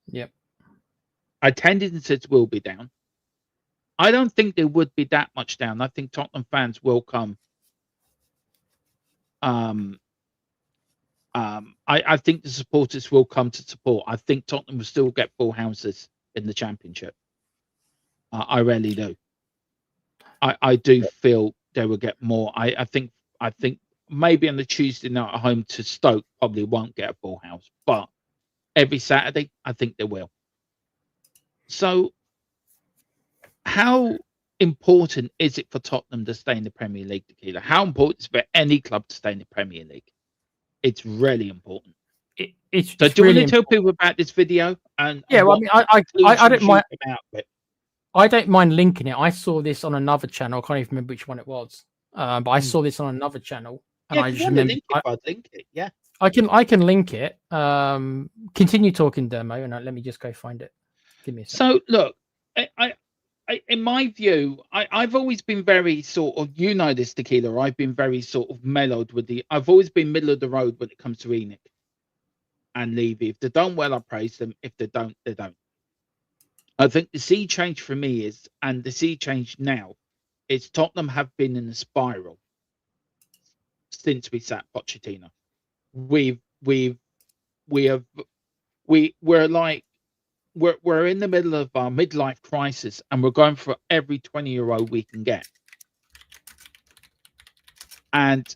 Yep. Attendances will be down. I don't think they would be that much down. I think Tottenham fans will come. I think the supporters will come to support. I think Tottenham will still get full houses in the Championship. I really do. I do feel they will get more. I think maybe on the Tuesday night at home to Stoke probably won't get a full house, but every Saturday I think they will. So how important is it for Tottenham to stay in the Premier League, Tequila? How important is it for any club to stay in the Premier League? It's really important. Do you want to tell people about this video? I don't mind. I don't mind linking it. I saw this on another channel. I can't even remember which one it was. But I saw this on another channel, and I just remember. I'd link it. Yeah, I can link it. Continue talking, Dermo, and let me just go find it. Give me a second. So look, in my view, I've always been very sort of, you know this, Tequila. I've been very sort of mellowed with I've always been middle of the road when it comes to Enoch and Levy. If they done well, I praise them. If they don't, they don't. I think the sea change for me is, and the sea change now, is Tottenham have been in a spiral since we sat Pochettino. We're like, we're in the middle of our midlife crisis, and we're going for every 20-year-old we can get. And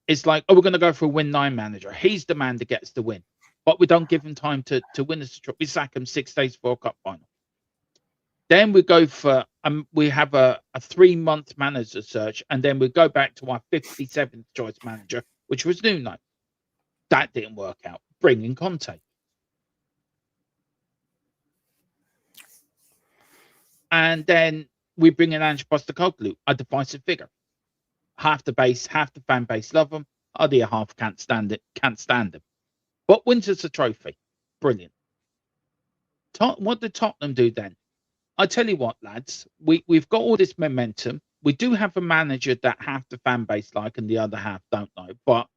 it's like, oh, we're going to go for a win 9 manager. He's the man that gets the win, but we don't give him time to win us. We sack him 6 days before a cup final. Then we go for we have a 3-month manager search, and then we go back to our 57th choice manager, which was Nuno. That didn't work out. Bring in Conte. And then we bring in Ange Postecoglou, a divisive figure. Half the base, half the fan base love him. Other half can't stand it, can't stand him. But wins us a trophy. Brilliant. What did Tottenham do then? I tell you what, lads, we've got all this momentum. We do have a manager that half the fan base like and the other half don't know. But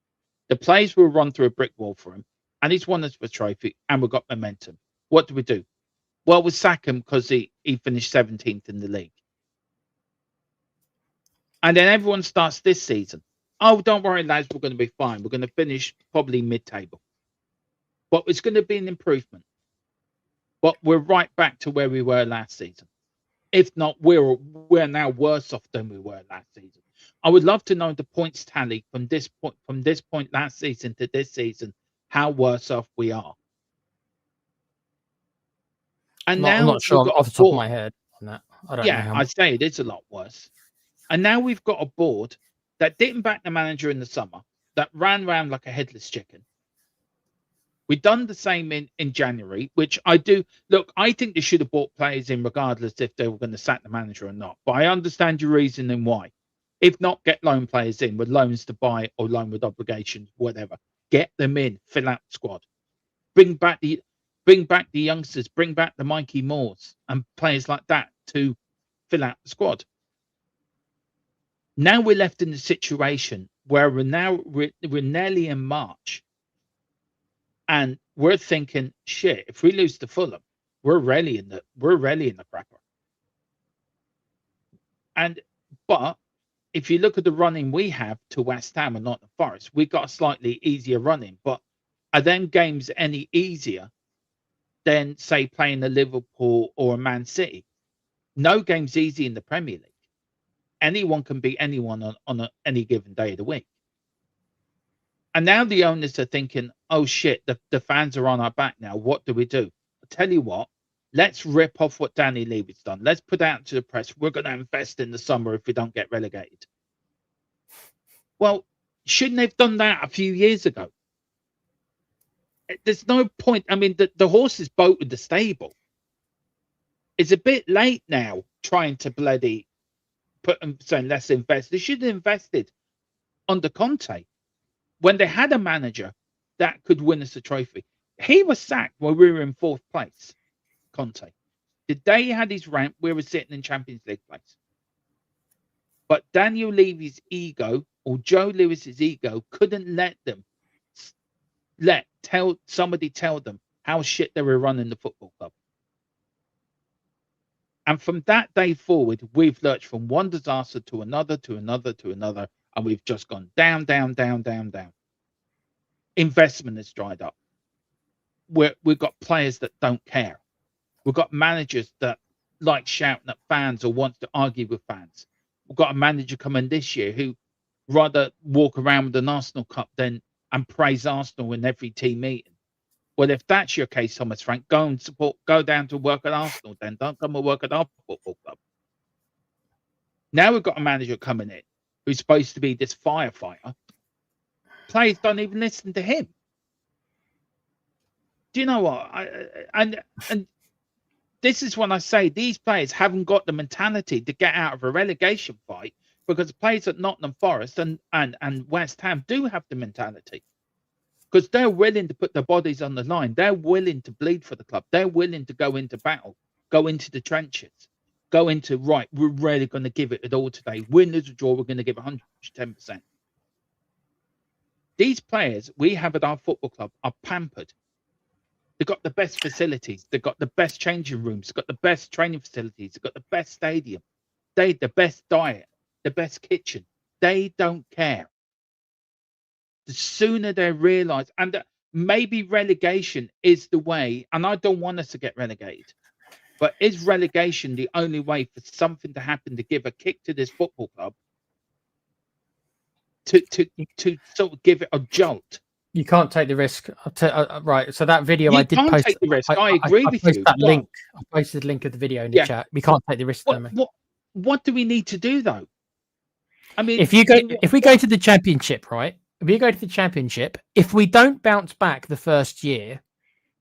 the players will run through a brick wall for him. And he's won us a trophy and we've got momentum. What do we do? Well, we sack him because he finished 17th in the league. And then everyone starts this season. Oh, don't worry, lads, we're going to be fine. We're going to finish probably mid-table. But it's going to be an improvement. But we're right back to where we were last season. If not, we're now worse off than we were last season. I would love to know the points tally from this point last season to this season, how worse off we are. And now I'm not sure off the top of my head on that. I don't know how much. I'd say it is a lot worse. And now we've got a board that didn't back the manager in the summer, that ran around like a headless chicken. We've done the same in January, which I do. Look, I think they should have bought players in regardless if they were going to sack the manager or not. But I understand your reasoning why. If not, get loan players in with loans to buy or loan with obligations, whatever. Get them in, fill out the squad. Bring back the youngsters, bring back the Mikey Moores and players like that to fill out the squad. Now we're left in the situation where we're nearly in March. And we're thinking, shit, if we lose to Fulham, we're really in the crapper. But if you look at the running we have to West Ham and Nottingham Forest, we've got a slightly easier running. But are them games any easier than, say, playing a Liverpool or a Man City? No game's easy in the Premier League. Anyone can beat anyone on any given day of the week. And now the owners are thinking, oh, shit, the fans are on our back now. What do we do? I'll tell you what, let's rip off what Danny Levy's done. Let's put out to the press, we're going to invest in the summer if we don't get relegated. Well, shouldn't they have done that a few years ago? There's no point. I mean, the horse is bolted the stable. It's a bit late now trying to bloody put them saying let's invest. They should have invested under Conte when they had a manager that could win us a trophy. He was sacked when we were in 4th place, Conte. The day he had his ramp, we were sitting in Champions League place. But Daniel Levy's ego or Joe Lewis's ego couldn't let somebody tell them how shit they were running the football club. And from that day forward, we've lurched from one disaster to another, and we've just gone down, down, down, down, down. Investment has dried up. We've got players that don't care. We've got managers that like shouting at fans or wants to argue with fans. We've got a manager coming this year who rather walk around with an Arsenal Cup and praise Arsenal in every team meeting. Well, if that's your case, Thomas Frank, go down to work at Arsenal then. Don't come and work at our football club. Now we've got a manager coming in who's supposed to be this firefighter. Players don't even listen to him. Do you know what? And this is when I say these players haven't got the mentality to get out of a relegation fight, because players at Nottingham Forest and West Ham do have the mentality, because they're willing to put their bodies on the line. They're willing to bleed for the club. They're willing to go into battle, go into the trenches. go into, right, we're really going to give it all today. Win, lose, or draw, we're going to give 110%. These players we have at our football club are pampered. They've got the best facilities. They've got the best changing rooms. They've got the best training facilities. They've got the best stadium. The best diet, the best kitchen. They don't care. The sooner they realise, and maybe relegation is the way, and I don't want us to get relegated, but is relegation the only way for something to happen to give a kick to this football club? To sort of give it a jolt. You can't take the risk. Right. So that video I did can't post. Take the risk. I agree with you. That link. I posted the link of the video in the chat. We can't take the risk. What do we need to do though? I mean, if we go to the championship, right? If we go to the championship, if we don't bounce back the first year,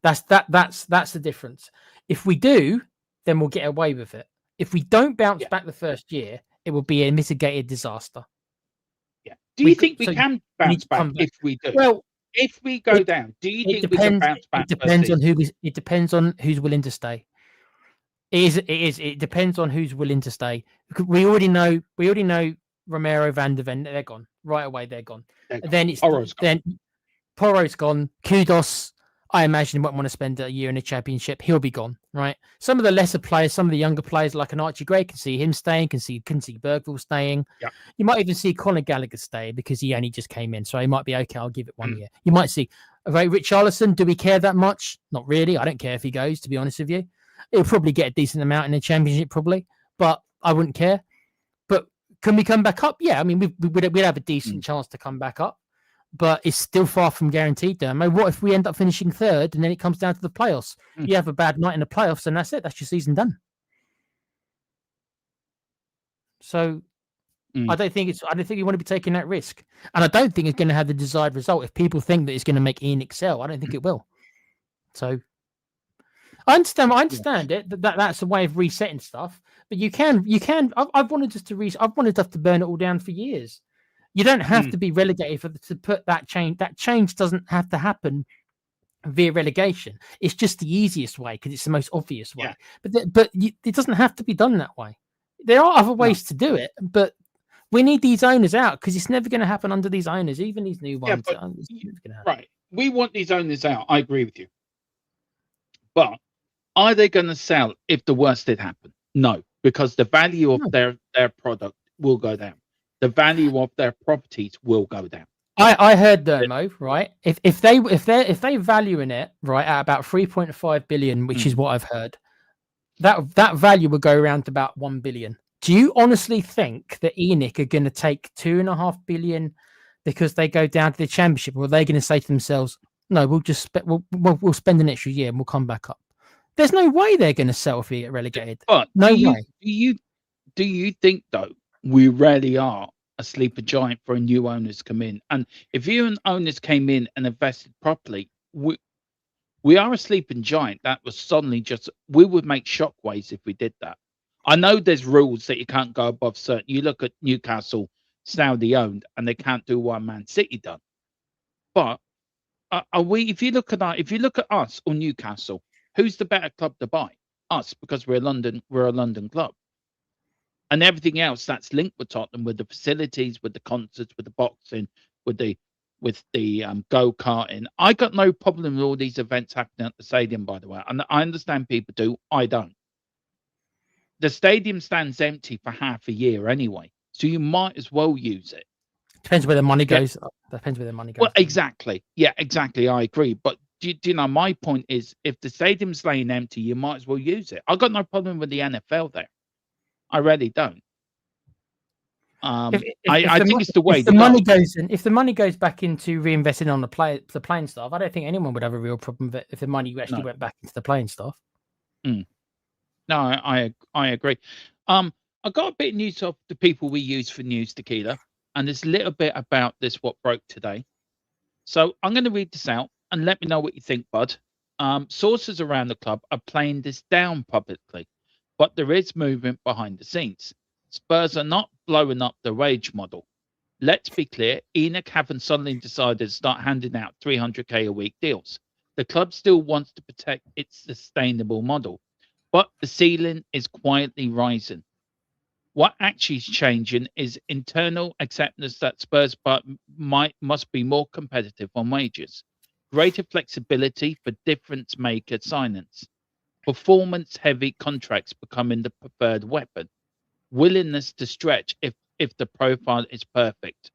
that's the difference. If we do, then we'll get away with it. If we don't bounce back the first year, it will be a mitigated disaster. Yeah. Do you think we can bounce back if we do? Well, if we go down, do you think we can bounce back? It depends on who. It depends on who's willing to stay. It depends on who's willing to stay. We already know Romero, Van der Ven. They're gone right away. They're gone. Then Porro's gone. Kudos. I imagine he won't want to spend a year in a championship. He'll be gone, right? Some of the lesser players, some of the younger players, like an Archie Gray, can see him staying. Can see Bergville staying. Yeah. You might even see Conor Gallagher stay because he only just came in, so he might be okay. I'll give it 1 year. You might see Richarlison. Do we care that much? Not really. I don't care if he goes. To be honest with you, he'll probably get a decent amount in the championship, probably, but I wouldn't care. But can we come back up? Yeah, I mean, we'd have a decent chance to come back up. But it's still far from guaranteed, Dermo. What if we end up finishing third and then it comes down to the playoffs? You have a bad night in the playoffs and that's it. That's your season done. So I don't think you want to be taking that risk. And I don't think it's going to have the desired result. If people think that it's going to make Ian excel, I don't think it will. So I understand it. That's a way of resetting stuff. But you can. I've wanted us to I've wanted us to burn it all down for years. You don't have to be relegated to put that change. That change doesn't have to happen via relegation. It's just the easiest way because it's the most obvious way. Yeah. But it doesn't have to be done that way. There are other ways to do it, but we need these owners out because it's never going to happen under these owners, even these new ones. Right. We want these owners out. I agree with you. But are they going to sell if the worst did happen? No, because the value of their product will go down. The value of their properties will go down. I heard Dermo, right? If they value in it right at about 3.5 billion, which is what I've heard, that value will go around to about 1 billion. Do you honestly think that ENIC are going to take 2.5 billion because they go down to the championship, or are they going to say to themselves, "No, we'll spend an extra year and we'll come back up"? There's no way they're going to sell if we get relegated. But no way. Do you think though? We really are a sleeper giant for a new owners to come in. And if you and owners came in and invested properly, we are a sleeping giant that was suddenly we would make shockwaves if we did that. I know there's rules that you can't go above certain. You look at Newcastle, Saudi owned, and they can't do what Man City done. But if you look at us or Newcastle, who's the better club to buy? Us, because we're a London club. And everything else that's linked with Tottenham, with the facilities, with the concerts, with the boxing, with the go-karting. I got no problem with all these events happening at the stadium, by the way. And I understand people do. I don't. The stadium stands empty for half a year anyway, so you might as well use it. Depends where the money goes. Depends where the money goes. Well, exactly. Yeah, exactly. I agree. But do you know, my point is, if the stadium's laying empty, you might as well use it. I got no problem with the NFL there. I really don't. I think it's the way. If the money goes back into reinvesting on the playing staff, I don't think anyone would have a real problem with it if the money actually went back into the playing staff. No, I agree. I got a bit of news of the people we use for news, Tequila, and there's a little bit about this what broke today. So I'm going to read this out and let me know what you think, bud. Sources around the club are playing this down publicly, but there is movement behind the scenes. Spurs are not blowing up the wage model. Let's be clear, ENIC haven't suddenly decided to start handing out 300k a week deals. The club still wants to protect its sustainable model. but the ceiling is quietly rising. What actually is changing is internal acceptance that Spurs must be more competitive on wages, greater flexibility for difference maker signings, performance heavy contracts becoming the preferred weapon, willingness to stretch if the profile is perfect.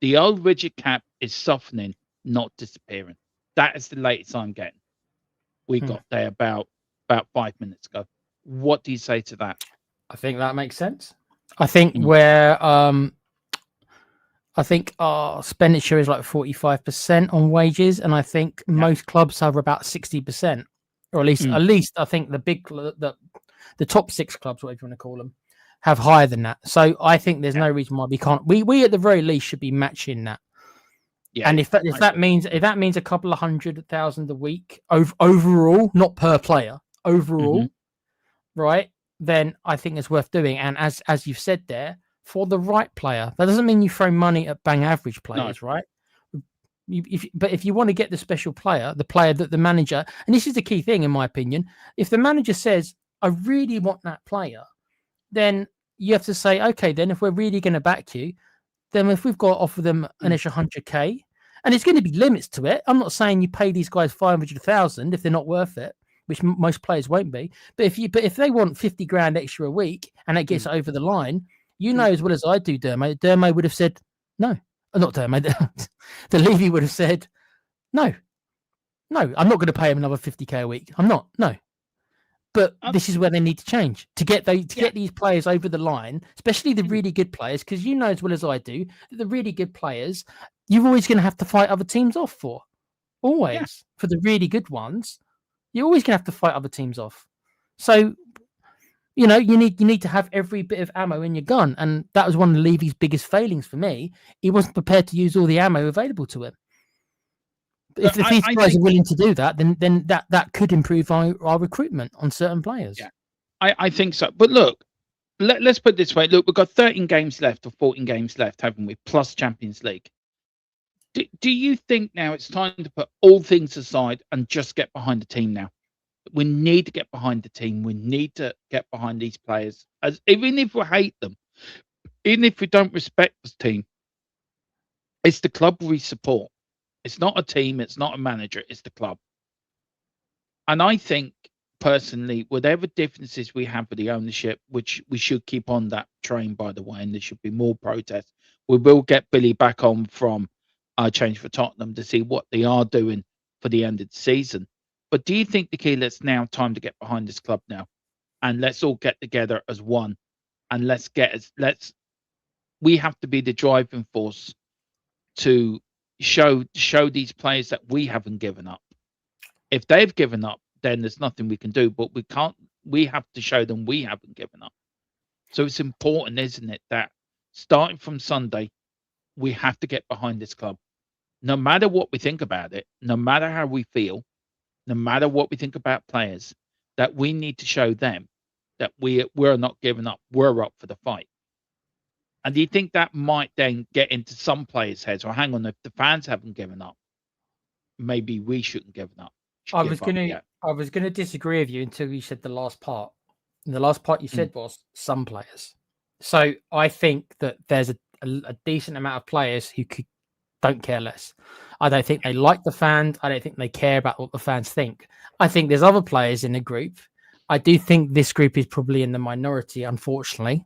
The old rigid cap is softening, not disappearing. That is the latest I'm getting. We got there about 5 minutes ago. What do you say to that? I think that makes sense. I think Mm. where I think our expenditure is like 45% on wages, and I think most clubs have about 60%, or at least I think the top 6 clubs, whatever you want to call them, have higher than that. So I think there's no reason why we can't. We at the very least should be matching that. Yeah, and if that means a couple of 100,000 a week overall, not per player, overall, right? Then I think it's worth doing. And as you've said there, for the right player, that doesn't mean you throw money at bang average players, right? But if you want to get the special player, the player that the manager, and this is the key thing in my opinion, if the manager says, I really want that player, then you have to say, okay, then if we're really going to back you, then if we've got to offer them an extra 100k, and it's going to be limits to it. I'm not saying you pay these guys 500,000 if they're not worth it, which most players won't be. But if they want 50 grand extra a week and it gets it over the line, you know as well as I do, Dermo would have said no. Not Dermo. The Levy would have said no. I'm not going to pay him another 50k a week. I'm not. No. But this is where they need to change to get these players over the line, especially the really good players, because you know as well as I do that the really good players, you're always going to have to fight other teams off for. Always. For the really good ones, you're always going to have to fight other teams off. So, you need to have every bit of ammo in your gun. And that was one of Levy's biggest failings for me. He wasn't prepared to use all the ammo available to him. If these guys are willing to do that, then that could improve our recruitment on certain players. Yeah, I think so. But look, let's put it this way. Look, we've got 13 games left or 14 games left, haven't we? Plus Champions League. Do you think now it's time to put all things aside and just get behind the team now? We need to get behind the team. We need to get behind these players. Even if we hate them, even if we don't respect this team, it's the club we support. It's not a team. It's not a manager. It's the club. And I think, personally, whatever differences we have with the ownership, which we should keep on that train, by the way, and there should be more protests, we will get Billy back on from Change for Tottenham to see what they are doing for the end of the season. But do you think, Nikhil, it's now time to get behind this club now? And let's all get together as one. And we have to be the driving force to show these players that we haven't given up. If they've given up, then there's nothing we can do. But we have to show them we haven't given up. So it's important, isn't it, that starting from Sunday, we have to get behind this club. No matter what we think about it, no matter how we feel, no matter what we think about players, that we need to show them that we're not giving up. We're up for the fight. And do you think that might then get into some players' heads? Or hang on, if the fans haven't given up, maybe we shouldn't give up. I was gonna disagree with you until you said the last part. And the last part you said was some players. So I think that there's a decent amount of players who don't care less. I don't think they like the fans. I don't think they care about what the fans think. I think there's other players in the group. I do think this group is probably in the minority, unfortunately,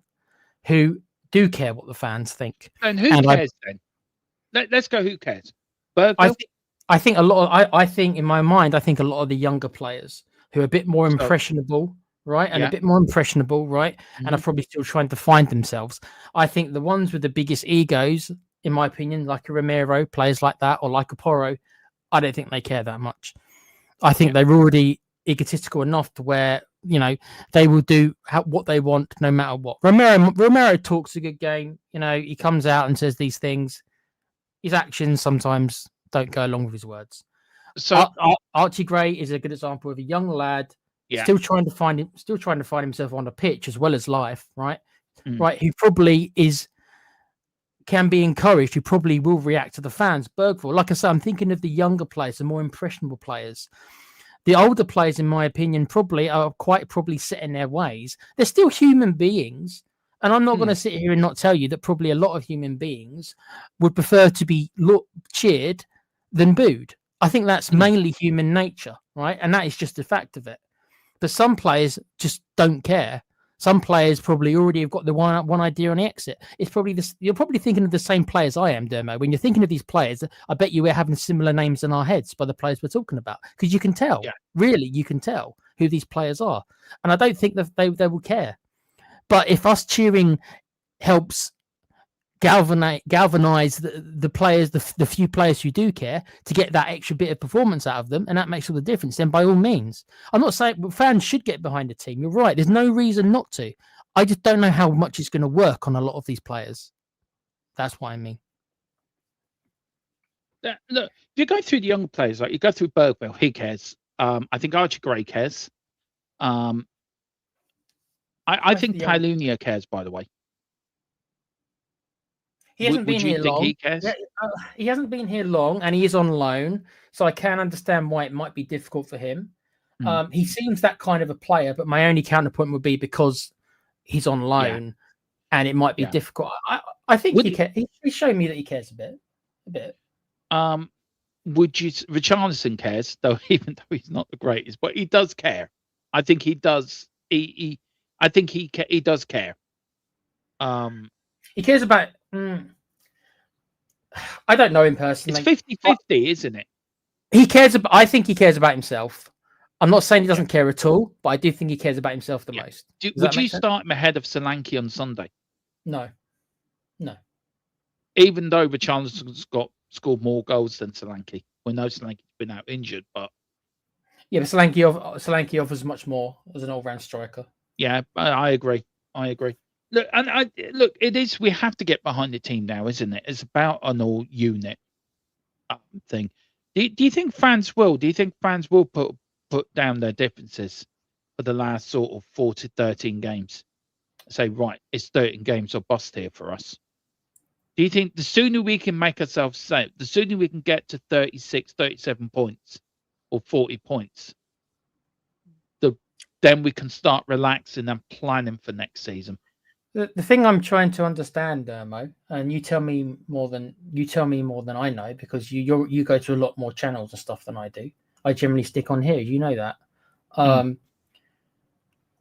who do care what the fans think. And who cares then? Let's go. Who cares? I think a lot of, I think in my mind, I think a lot of the younger players who are a bit more impressionable, right? And a bit more impressionable, right? And are probably still trying to find themselves. I think the ones with the biggest egos, in my opinion, like a Romero, players like that, or like a Porro, I don't think they care that much. I think they're already egotistical enough to where, they will do what they want no matter what. Romero talks a good game. He comes out and says these things. His actions sometimes don't go along with his words. So Archie Gray is a good example of a young lad still trying to find himself on the pitch as well as life, right? Right, who probably can be encouraged, who probably will react to the fans. Bergvall, like I said, I'm thinking of the younger players, the more impressionable players. The older players, in my opinion, are quite set in their ways. They're still human beings. And I'm not going to sit here and not tell you that probably a lot of human beings would prefer to be cheered than booed. I think that's mainly human nature, right? And that is just a fact of it. But some players just don't care. Some players probably already have got the one idea on the exit. It's probably this. You're probably thinking of the same players I am, Dermo. When you're thinking of these players, I bet you we're having similar names in our heads by the players we're talking about, because you can tell, really, you can tell who these players are. And I don't think that they will care. But if us cheering helps galvanize the players, the few players who do care, to get that extra bit of performance out of them, and that makes all the difference, then by all means. I'm not saying fans should get behind the team. You're right. There's no reason not to. I just don't know how much it's going to work on a lot of these players. That's what I mean. Look, if you go through the young players, like you go through Bergwell, he cares. I think Archie Gray cares. I think Palunia cares, by the way. He hasn't been here long. He hasn't been here long, and he is on loan, so I can understand why it might be difficult for him. He seems that kind of a player, but my only counterpoint would be because he's on loan, and it might be difficult. I think he cares. He's shown me that he cares a bit. Richarlison cares, though, even though he's not the greatest, but he does care. I think he does. I think he does care. He cares about. I don't know him personally. It's 50-50, isn't it? He cares about. I think he cares about himself. I'm not saying he doesn't care at all, but I do think he cares about himself the most. Would you start him ahead of Solanke on Sunday? No. Even though Richarlison's scored more goals than Solanke. We know Solanke's been out injured, but but Solanke offers much more as an all-round striker. Yeah, I agree. Look, it is. We have to get behind the team now, isn't it? It's about an all unit thing. Do you think fans will? Do you think fans will put down their differences for the last sort of 4 to 13 games? Say, right, it's 13 games or bust here for us. Do you think the sooner we can make ourselves safe, the sooner we can get to 36, 37 points or 40 points, then we can start relaxing and planning for next season? The thing I'm trying to understand, Mo, and you tell me more than I know, because you go to a lot more channels and stuff than I do. I generally stick on here. You know that.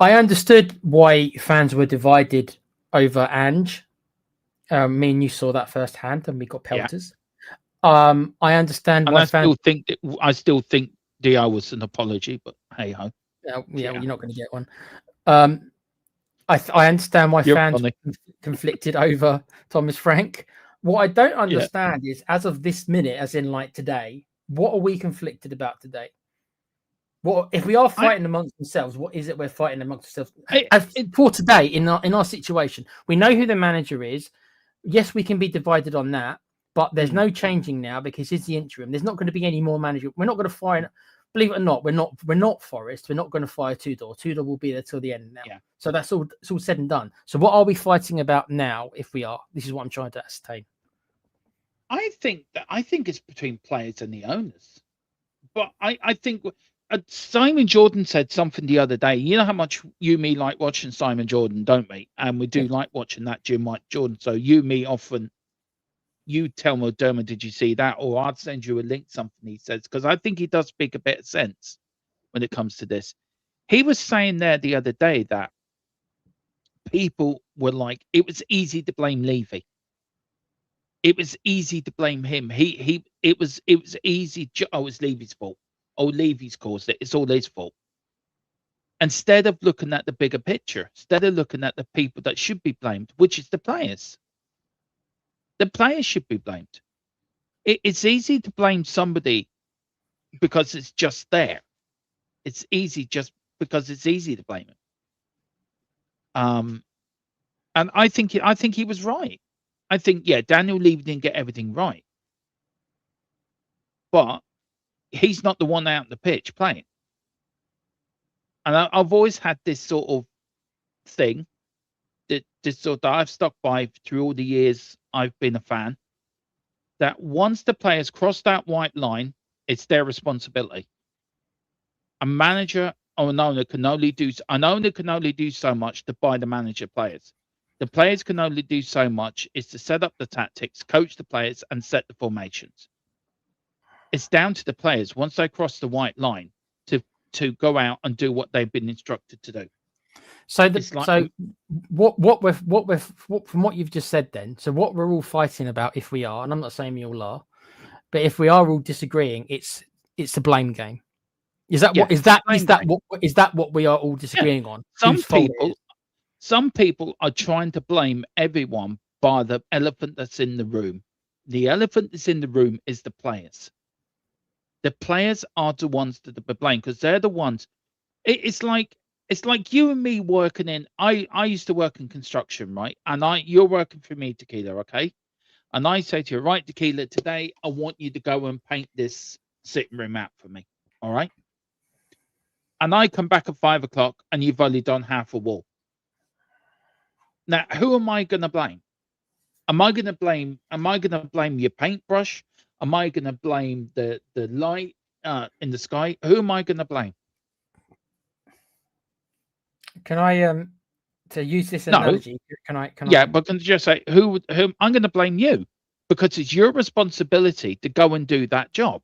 I understood why fans were divided over Ange. Me and you saw that firsthand, and we got pelters. I understand why I still think Diao was an apology, but hey ho. You're not going to get one. I understand why fans were conflicted over Thomas Frank. What I don't understand is, as of this minute, as in like today, what are we conflicted about today? What if we are fighting amongst ourselves? What is it we're fighting amongst ourselves? For today, in our situation, we know who the manager is. Yes, we can be divided on that, but there's no changing now because it's the interim. There's not going to be any more manager. We're not going to fire. Believe it or not, we're not Forest. We're not going to fire Tudor. Tudor will be there till the end now. Yeah. So that's all. It's all said and done. So what are we fighting about now? If we are, this is what I'm trying to ascertain. I think it's between players and the owners, but I think Simon Jordan said something the other day. You know how much me like watching Simon Jordan, don't we? And we do like watching that Jim White Jordan. So me often. You tell me, Dermot, did you see that? Or I'd send you a link, something he says, because I think he does speak a bit of sense when it comes to this. He was saying there the other day that people were like, it was easy to blame Levy. It was easy to blame him. It was easy. It's Levy's fault. Oh, Levy's caused it. It's all his fault. Instead of looking at the bigger picture, instead of looking at the people that should be blamed, which is the players. The players should be blamed. It's easy to blame somebody because it's just there. It's easy just because it's easy to blame him. And I think he was right. I think Daniel Levy didn't get everything right, but he's not the one out on the pitch playing. And I've always had this sort of thing. This sort that I've stuck by through all the years I've been a fan, that once the players cross that white line, it's their responsibility. A manager or an owner can only do so much to buy the manager players. The players can only do so much is to set up the tactics, coach the players, and set the formations. It's down to the players once they cross the white line to go out and do what they've been instructed to do. So from what you've just said, then, so what we're all fighting about, if we are, and I'm not saying we all are, but if we are all disagreeing, it's the blame game. Is that what we are all disagreeing on? Some people are trying to blame everyone by the elephant that's in the room. The elephant that's in the room is the players. The players are the ones that are blamed because they're the ones. It's like you and me working in. I used to work in construction, right? And you're working for me, Tequila, okay? And I say to you, right, Tequila, today I want you to go and paint this sitting room out for me, all right? And I come back at 5 o'clock and you've only done half a wall. Now, who am I going to blame? Am I going to blame your paintbrush? Am I going to blame the light in the sky? Who am I going to blame? Can I to use this analogy? Can I? But can I just say who I'm going to blame you because it's your responsibility to go and do that job.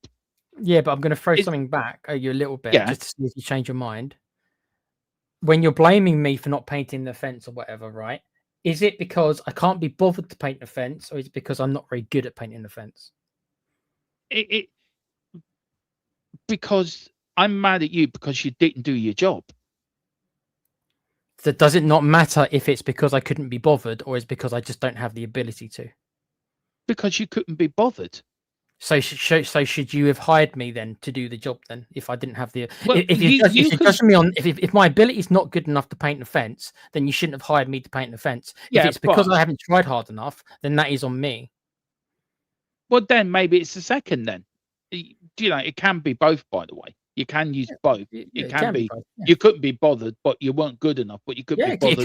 Yeah, but I'm going to throw something back at you a little bit just to see if you change your mind. When you're blaming me for not painting the fence or whatever, right? Is it because I can't be bothered to paint the fence, or is it because I'm not very good at painting the fence? Because I'm mad at you because you didn't do your job. So does it not matter if it's because I couldn't be bothered or is because I just don't have the ability to? Because you couldn't be bothered. So should you have hired me then to do the job then if I didn't have the if my ability is not good enough to paint the fence, then you shouldn't have hired me to paint the fence. If it's because I haven't tried hard enough, then that is on me. Well, then maybe it's the second then. It can be both, by the way. You can use both. It can be. Both, you couldn't be bothered, but you weren't good enough. But you could be bothered.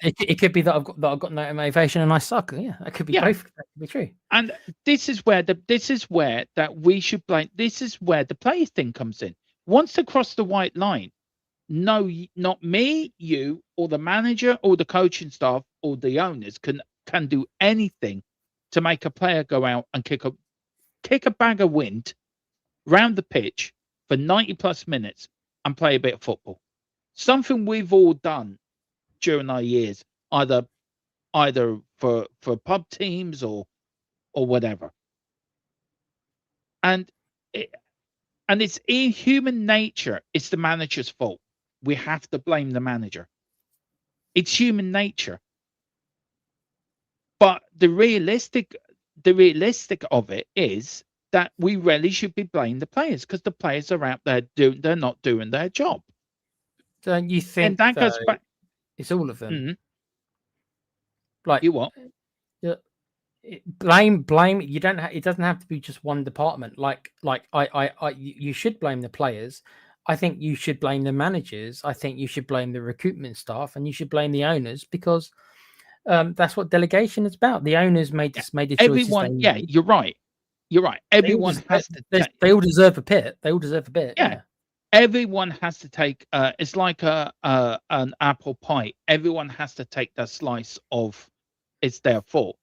It could be that I've got no motivation and I suck. Yeah, that could be both. That could be true. And this is where that we should blame. This is where the player thing comes in. Once they cross the white line, no, not me, you, or the manager, or the coaching staff, or the owners can do anything to make a player go out and kick a bag of wind round the pitch for 90 plus minutes and play a bit of football. Something we've all done during our years, either for pub teams or whatever. And it's in human nature. It's the manager's fault. We have to blame the manager. It's human nature. But the realistic of it is that we really should be blaming the players because the players are out there they're not doing their job. Don't you think? And that goes back. It's all of them. Mm-hmm. Like you what? Blame. You don't. It doesn't have to be just one department. You should blame the players. I think you should blame the managers. I think you should blame the recruitment staff, and you should blame the owners because that's what delegation is about. The owners made the choices. Everyone. Yeah, you're right. You're right. Everyone has to. They all deserve a bit. They all deserve a bit. Yeah. Everyone has to take. It's like an apple pie. Everyone has to take their slice of. It's their fault.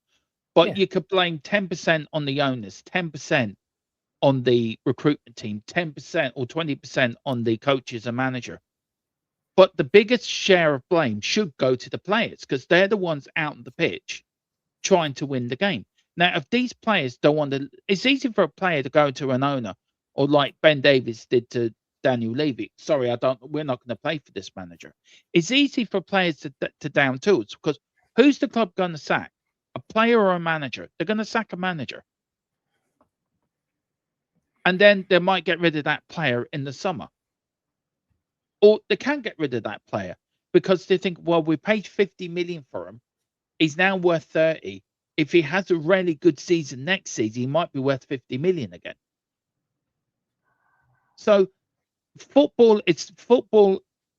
But you could blame 10% on the owners, 10% on the recruitment team, 10% or 20% on the coaches and manager. But the biggest share of blame should go to the players because they're the ones out on the pitch trying to win the game. Now, if these players don't want to, it's easy for a player to go to an owner, or like Ben Davies did to Daniel Levy. Sorry, we're not going to play for this manager. It's easy for players to down tools because who's the club going to sack? A player or a manager? They're going to sack a manager, and then they might get rid of that player in the summer, or they can get rid of that player because they think, well, we paid 50 million for him. He's now worth 30. If he has a really good season next season, he might be worth 50 million again. So football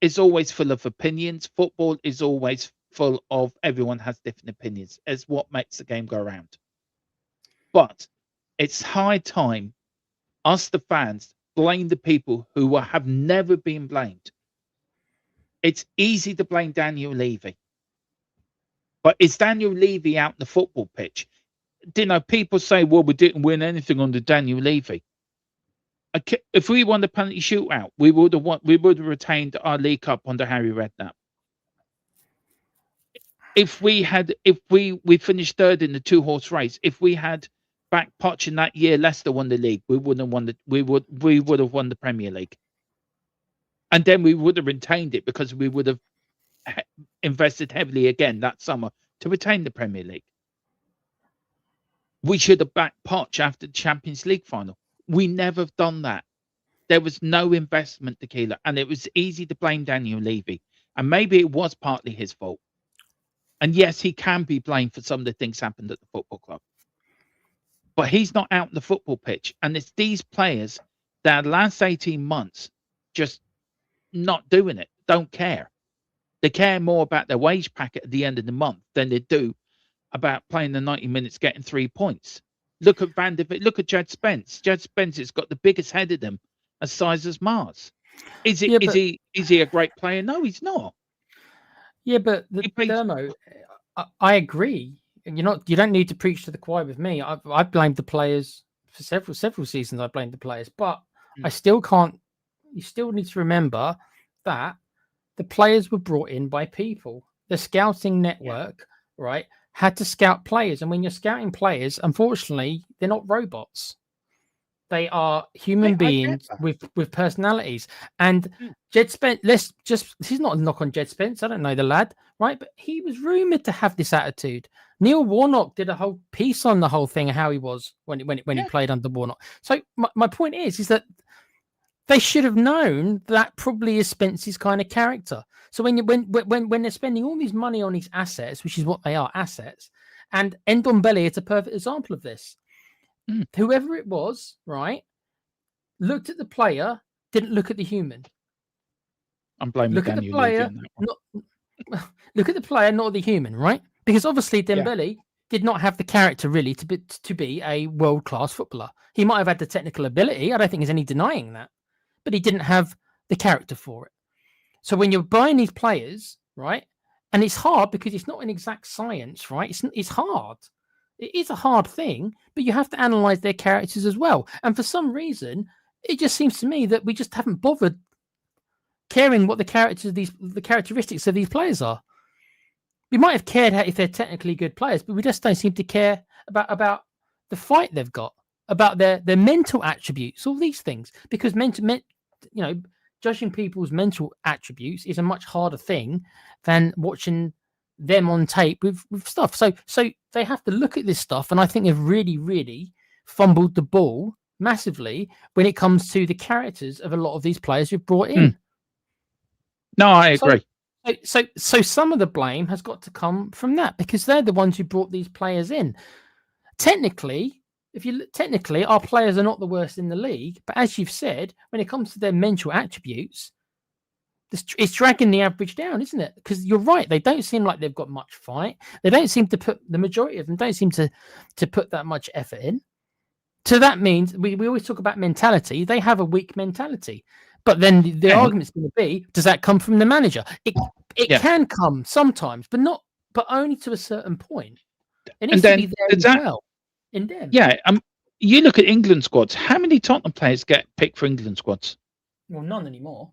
is always full of opinions. Football is always full of everyone has different opinions. It's what makes the game go around. But it's high time us, the fans, blame the people who have never been blamed. It's easy to blame Daniel Levy. But is Daniel Levy out the football pitch? People say, well, we didn't win anything under Daniel Levy. If we won the penalty shootout, we would have retained our League Cup under Harry Redknapp. If we finished third in the 2-horse race, if we had back Poch in that year, Leicester won the league, we would have won the Premier League. And then we would have retained it because we would have invested heavily again that summer to retain the Premier League. We should have backed Poch after the Champions League final. We never have done that. There was no investment, Tequila, and it was easy to blame Daniel Levy. And maybe it was partly his fault. And yes, he can be blamed for some of the things happened at the football club. But he's not out in the football pitch. And it's these players that the last 18 months just not doing it, don't care. They care more about their wage packet at the end of the month than they do about playing the 90 minutes, getting 3 points. Look at Van der Beek, look at Jed Spence. Jed Spence has got the biggest head of them, as size as Mars. Is he a great player? No, he's not. Yeah, but Dermo, I agree. You don't need to preach to the choir with me. I blamed the players for several seasons. I blamed the players, but I still can't. You still need to remember that the players were brought in by people. The scouting network, right, had to scout players, and when you're scouting players, unfortunately, they're not robots. They are human beings with personalities. And Jed Spence, this is not a knock on Jed Spence. I don't know the lad, right? But he was rumoured to have this attitude. Neil Warnock did a whole piece on the whole thing, how he was when he played under Warnock. So my point is that they should have known that probably is Spence's kind of character. So when they're spending all this money on these assets, which is what they are, assets, and Ndombele is a perfect example of this. Whoever it was, right, looked at the player, didn't look at the human. I'm blaming Daniel Levy on that one. Look at the player, not the human, right? Because obviously Dembele did not have the character really to be a world-class footballer. He might have had the technical ability. I don't think there's any denying that. But he didn't have the character for it. So when you're buying these players, right, and it's hard because it's not an exact science, right? It's hard. It is a hard thing, but you have to analyze their characters as well. And for some reason, it just seems to me that we just haven't bothered caring what the characteristics of these players are. We might have cared if they're technically good players, but we just don't seem to care about the fight they've got, about their mental attributes, all these things. Because judging people's mental attributes is a much harder thing than watching them on tape with stuff. So they have to look at this stuff, and I think they've really, really fumbled the ball massively when it comes to the characters of a lot of these players we've brought in. No, I agree. So some of the blame has got to come from that, because they're the ones who brought these players in. Technically, our players are not the worst in the league, but as you've said, when it comes to their mental attributes, it's dragging the average down, isn't it? Because you're right, they don't seem like they've got much fight. They don't seem to the majority of them don't seem to put that much effort in. So that means we always talk about mentality. They have a weak mentality. But then the argument's going to be, does that come from the manager? It can come sometimes, but only to a certain point. It needs to be there as well. In them. Yeah, you look at England squads. How many Tottenham players get picked for England squads? Well, none anymore.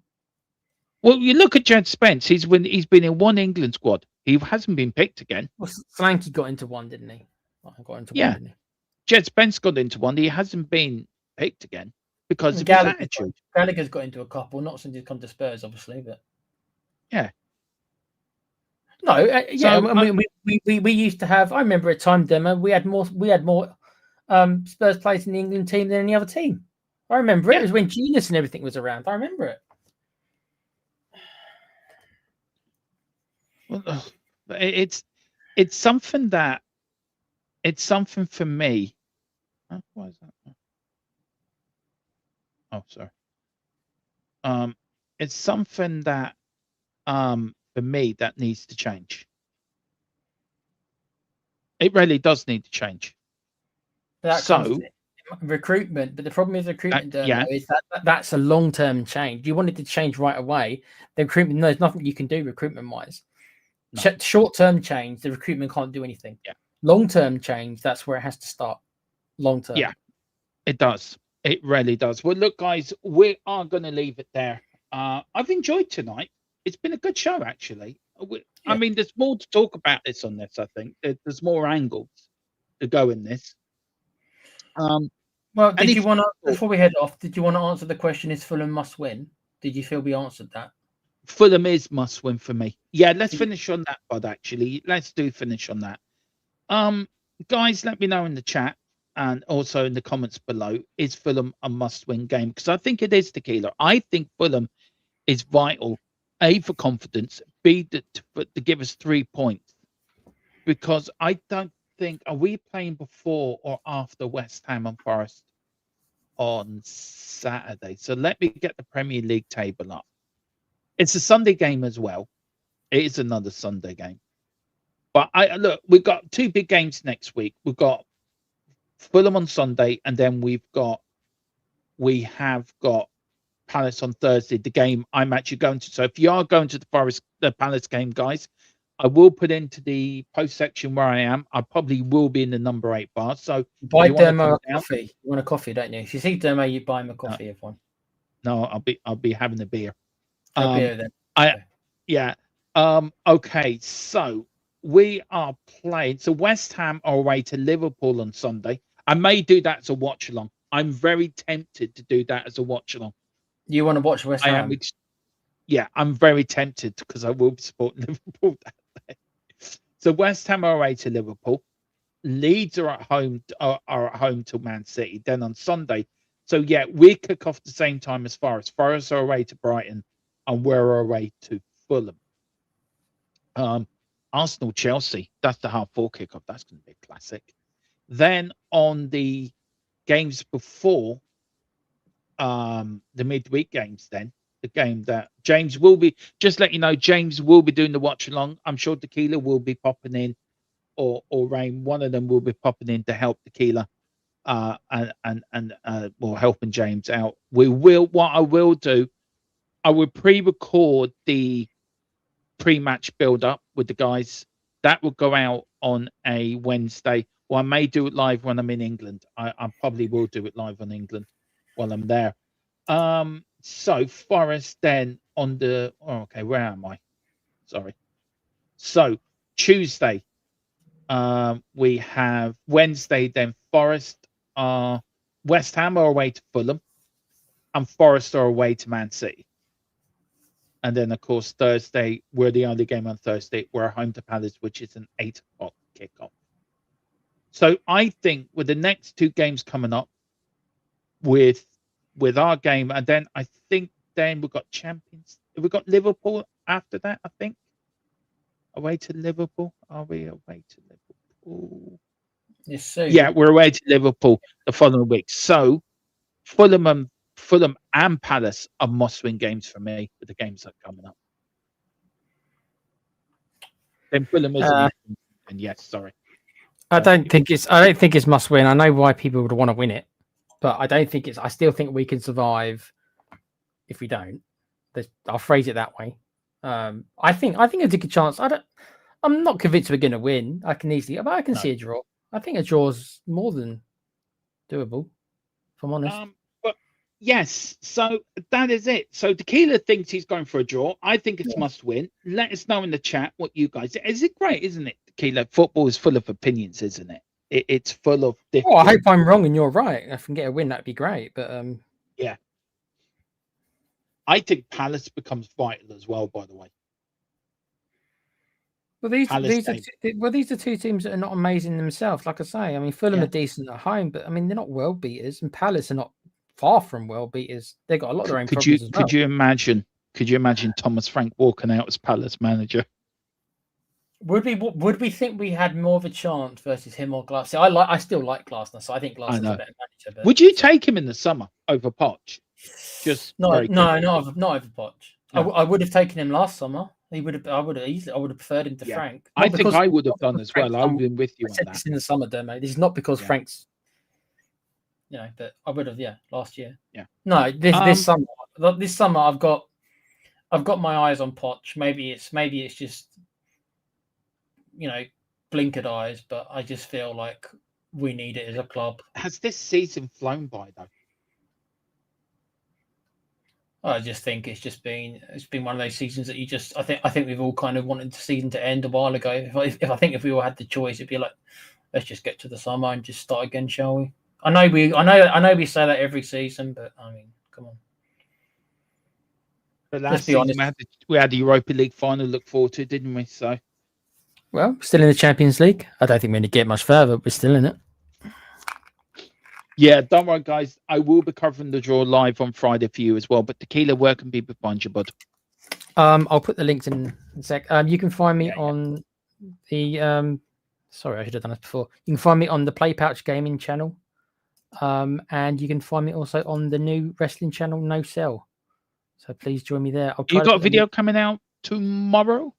Well, you look at Jed Spence. He's been in one England squad. He hasn't been picked again. Well, Solanke got into one, didn't he? One, didn't he? Jed Spence got into one. He hasn't been picked again because of his attitude. Gallagher's got into a couple, not since he's come to Spurs, obviously, but yeah. No, we used to have. I remember a time, Demo. We had more Spurs players in the England team than any other team. I remember it. It was when Genius and everything was around. I remember it. Well, it's something for me. Why is that? Oh, sorry. It's something that for me that needs to change. It really does need to change. But that recruitment, but the problem with recruitment, yeah. is that's a long-term change. You wanted to change right away. The recruitment, there's nothing you can do recruitment-wise. No. Short-term change, the recruitment can't do anything. Yeah. Long-term change, that's where it has to start. Long-term. Yeah, it does. It really does. Well, look, guys, we are going to leave it there. I've enjoyed tonight. It's been a good show, actually. I mean, there's more to talk about this on this, I think. There's more angles to go in this. Well, did you want to, before we head off, did you want to answer the question, is Fulham must win? Did you feel we answered that? Fulham is must win for me. Yeah, let's finish on that, bud, actually. Let's finish on that. Guys, let me know in the chat and also in the comments below, is Fulham a must win game? Because I think it is, Tequila. I think Fulham is vital, A, for confidence, B, to give us 3 points. Because I don't think, are we playing before or after West Ham and Forest on Saturday? So let me get the Premier League table up. It's a Sunday game as well. It is another Sunday game. But look, we've got 2 big games next week. We've got Fulham on Sunday, and then we have got Palace on Thursday, the game I'm actually going to. So if you are going to the Palace game, guys, I will put into the post section where I am. I probably will be in the number 8 bar. So buy Dermo a coffee. You want a coffee, don't you? If you see Dermo, you buy him a coffee. Everyone. No, I'll be having a beer. Beer then. Yeah. Okay. So we are playing. So West Ham are away to Liverpool on Sunday. I may do that as a watch along. I'm very tempted to do that as a watch along. You want to watch West Ham? Yeah, I'm very tempted because I will be supporting Liverpool that day. So West Ham are away to Liverpool. Leeds are at home to Man City. Then on Sunday, so yeah, we kick off the same time as Forest. Forest are away to Brighton, and we're away to Fulham. Arsenal Chelsea. That's the half-4 kickoff. That's going to be a classic. Then on the games before the midweek games, then the game that James will be, just let you know, James will be doing the watch along. I'm sure Tequila will be popping in, or Rain, one of them will be popping in to help Tequila and helping James out. What I will do, I will pre-record the pre-match build-up with the guys. That will go out on a Wednesday. Or I may do it live when I'm in England. I probably will do it live on England while I'm there. So Forest then on the... Oh, okay, where am I? Sorry. So Tuesday, we have Wednesday, then Forest. West Ham are away to Fulham, and Forest are away to Man City. And then, of course, Thursday, we're the only game on Thursday. We're home to Palace, which is an 8 o'clock kickoff. So I think with the next 2 games coming up, with our game, and then I think then we've got champions. We've got Liverpool after that, I think. Away to Liverpool. Are we away to Liverpool? Yes, sir. Yeah, we're away to Liverpool the following week. So Fulham and Palace are must-win games for me with the games that are coming up. Then Fulham is and yes, sorry. I don't think it's must win. I know why people would want to win it, but I don't think it's. I still think we can survive if we don't. I'll phrase it that way. I think there's a good chance. I'm not convinced we're going to win. I can see a draw. I think a draw is more than doable, if I'm honest. But yes, so that is it. So Tequila thinks he's going for a draw. I think it's must win. Let us know in the chat what you guys. Is it great, isn't it? Tequila, football is full of opinions, isn't it? It's full of different. Oh, I hope I'm wrong and you're right. If I can get a win, that'd be great. But yeah, I think Palace becomes vital as well. By the way. Well, these are 2 teams that are not amazing themselves. Like I say, I mean, Fulham are decent at home, but I mean, they're not world beaters, and Palace are not far from world beaters. They've got a lot of their own problems as well. Could you imagine Thomas Frank walking out as Palace manager? Would we think we had more of a chance versus him or Glass? I still like Glasner, so I think Glasner's a better manager. But... Would you take him in the summer over Poch? Not over Poch. No. I would have taken him last summer. I would have preferred him to Frank. I think I would have done as well. I've been with you on that. This in the summer, Dermo. This is not because Frank's, but I would have, last year. Yeah. No, this summer I've got my eyes on Poch. Maybe it's just blinkered eyes, but I just feel like we need it as a club. Has this season flown by though? I just think it's been one of those seasons that I think we've all kind of wanted the season to end a while ago. If we all had the choice, it'd be like, let's just get to the summer and just start again, shall we? I know we say that every season, but I mean, come on. But last season we had the Europa League final to look forward to, didn't we? So, well, still in the Champions League. I don't think we're going to get much further, but we're still in it. Yeah, don't worry, guys. I will be covering the draw live on Friday for you as well. But Tequila, where can people find you, bud? I'll put the links in a sec. You can find me on the sorry, I should have done this before. You can find me on the Play Pouch Gaming channel. And you can find me also on the new wrestling channel, No Cell. So please join me there. You got a video coming out tomorrow?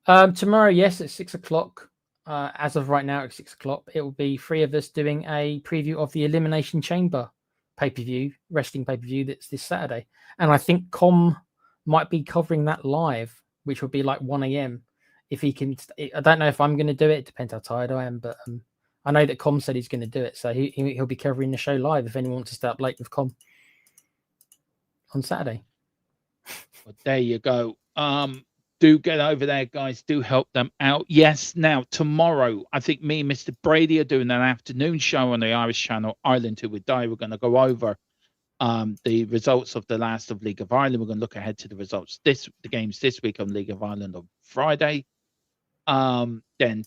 Tomorrow, yes, at 6:00. As of right now, at 6:00, it will be 3 of us doing a preview of the Elimination Chamber wrestling pay-per-view that's this Saturday. And I think Com might be covering that live, which will be like 1 a.m. If he can. I don't know if I'm going to do it. It depends how tired I am, but I know that Com said he's going to do it, so he'll be covering the show live if anyone wants to stay up late with Com on Saturday. Well, there you go. Do get over there, guys. Do help them out. Yes. Now, tomorrow, I think me and Mr. Brady are doing an afternoon show on the Irish channel, Ireland Till We Die. We're going to go over the results of the last of League of Ireland. We're going to look ahead to the games this week on League of Ireland on Friday. Then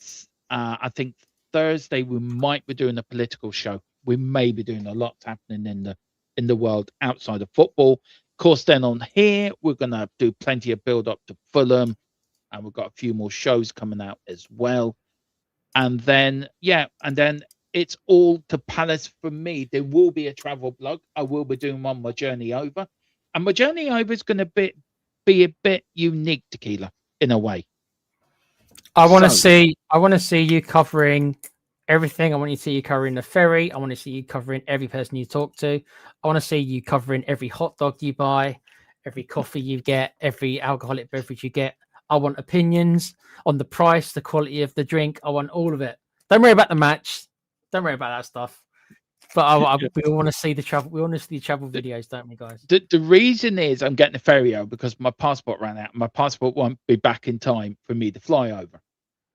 I think Thursday we might be doing a political show. We may be doing a lot happening in the world outside of football. Of course, then on here we're gonna do plenty of build up to Fulham, and we've got a few more shows coming out as well. And then it's all to Palace for me. There will be a travel blog. I will be doing one my journey over, and my journey over is going to be a bit unique, Tequila, in a way. I want to see you covering everything. I want to see you covering the ferry. I want to see you covering every person you talk to. I want to see you covering every hot dog you buy, every coffee you get, every alcoholic beverage you get. I want opinions on the price, the quality of the drink. I want all of it. Don't worry about the match. Don't worry about that stuff. But we all want to see the travel. We want to see the travel videos, don't we, guys? The reason is I'm getting a ferry over because my passport ran out. My passport won't be back in time for me to fly over.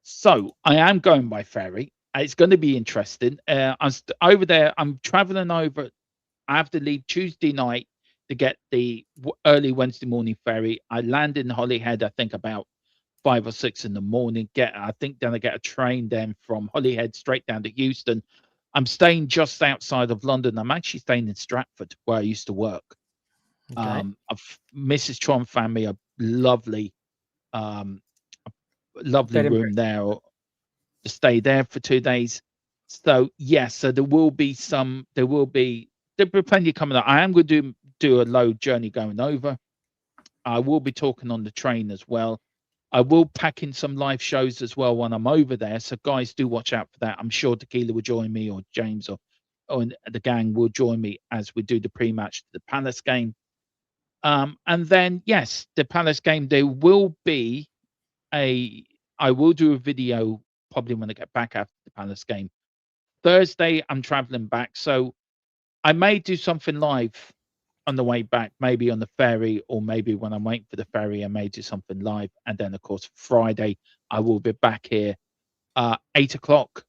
So I am going by ferry. It's going to be interesting. I'm over there. I'm traveling over. I have to leave Tuesday night to get the early Wednesday morning ferry. I land in Holyhead, I think about 5 or 6 in the morning. Then I get a train then from Holyhead straight down to Houston. I'm staying just outside of London. I'm actually staying in Stratford, where I used to work. Okay. Mrs. Tron found me a lovely room there, or to stay there for 2 days. So yes, so there'll be plenty coming up. I am going to do a low journey going over. I will be talking on the train as well. I will pack in some live shows as well when I'm over there. So guys, do watch out for that. I'm sure Tequila will join me, or James, or the gang will join me as we do the pre-match to the Palace game. And then yes, the Palace game. There will be I will do a video probably when I get back after the Palace game. Thursday, I'm traveling back, so I may do something live on the way back, maybe on the ferry, or maybe when I'm waiting for the ferry, I may do something live. And then, of course, Friday, I will be back here 8 o'clock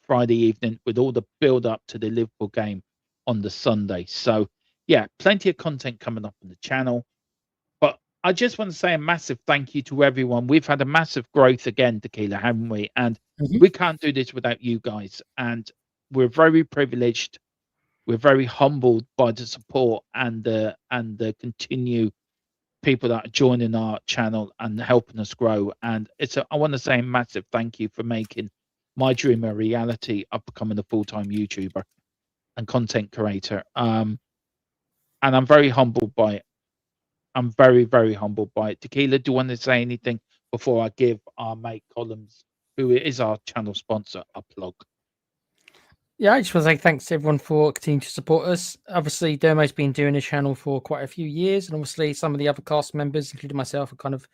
Friday evening with all the build up to the Liverpool game on the Sunday. So, yeah, plenty of content coming up on the channel. But I just want to say a massive thank you to everyone. We've had a massive growth again, Tequila, haven't we? And we can't do this without you guys. And we're very privileged. We're very humbled by the support and the continued people that are joining our channel and helping us grow. And I want to say a massive thank you for making my dream a reality of becoming a full-time YouTuber and content creator. And I'm very humbled by it. I'm very, very humbled by it. Tequila, do you want to say anything before I give our mate Columns, who is our channel sponsor, a plug? Yeah, I just want to say thanks to everyone for continuing to support us. Obviously, Dermo's been doing the channel for quite a few years, and obviously some of the other cast members, including myself, have kind of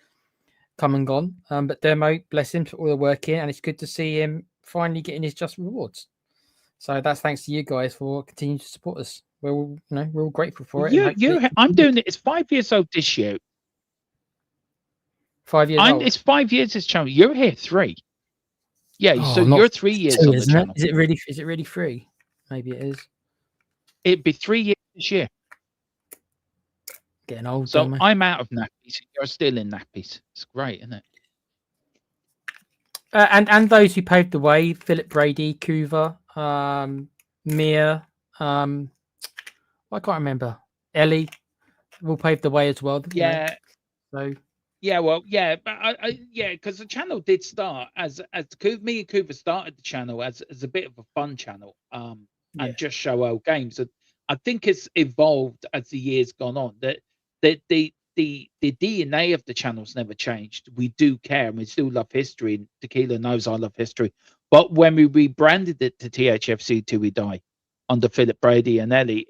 come and gone. But Dermo, bless him, put all the work in, and it's good to see him finally getting his just rewards. So that's thanks to you guys for continuing to support us. We're all, we're all grateful for it. I'm doing it. It's 5 years old this year. 5 years old. It's 5 years this channel. You're here 3. Yeah, so not you're 3 years 2, on the isn't channel. it? Is it really 3? Maybe it is. It'd be 3 years this year. Getting old. So I'm out of nappies. You're still in nappies. It's great, isn't it? And those who paved the way: Philip Brady, Kuva, Mia. I can't remember. Ellie will pave the way as well. Yeah. So. Yeah, well, yeah, but because the channel did start as me and Cooper started the channel as a bit of a fun channel, and just show old games. And I think it's evolved as the years gone on. That the DNA of the channel's never changed. We do care and we still love history. And Tequila knows I love history. But when we rebranded it to THFC Till We Die under Philip Brady and Ellie,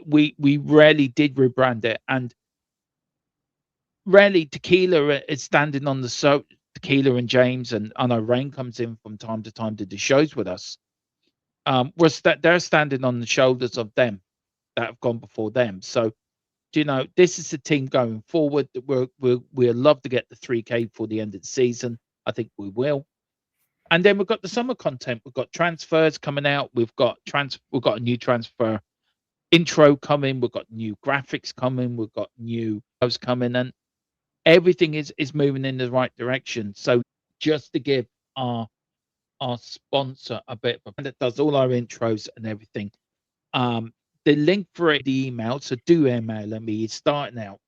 we rarely did rebrand it. And rarely Tequila is standing on the Tequila and James, and I know Rain comes in from time to time to do shows with us. They're standing on the shoulders of them that have gone before them. So, this is the team going forward. We'll love to get the 3K for the end of the season. I think we will. And then we've got the summer content. We've got transfers coming out. We've got a new transfer intro coming. We've got new graphics coming. We've got new shows coming, and everything is moving in the right direction. So just to give our sponsor a bit of that does all our intros and everything, the link for it, the email, so do email him. He's starting out,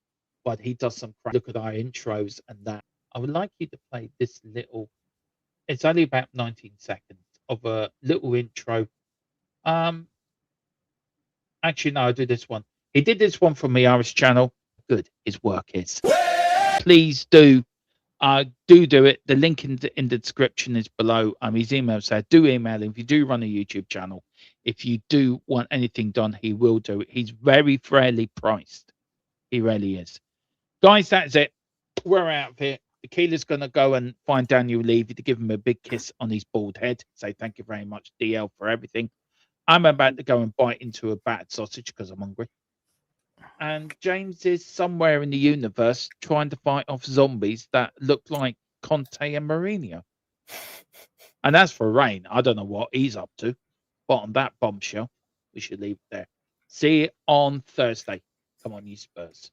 but he does some crap. Look at our intros and that. I would like you to play this little, it's only about 19 seconds of a little intro. Actually, no, I'll do this one. He did this one from the Irish channel. Good, his work is. Please do it. The link in the description is below. His email says do email him if you do run a YouTube channel. If you do want anything done, he will do it. He's very fairly priced. He really is. Guys, that's it. We're out of here. Tequila's gonna go and find Daniel Levy to give him a big kiss on his bald head. Say thank you very much, DL, for everything. I'm about to go and bite into a battered sausage because I'm hungry. And James is somewhere in the universe trying to fight off zombies that look like Conte and Mourinho. And as for Rain, I don't know what he's up to. But on that bombshell, we should leave it there. See you on Thursday. Come on, you Spurs.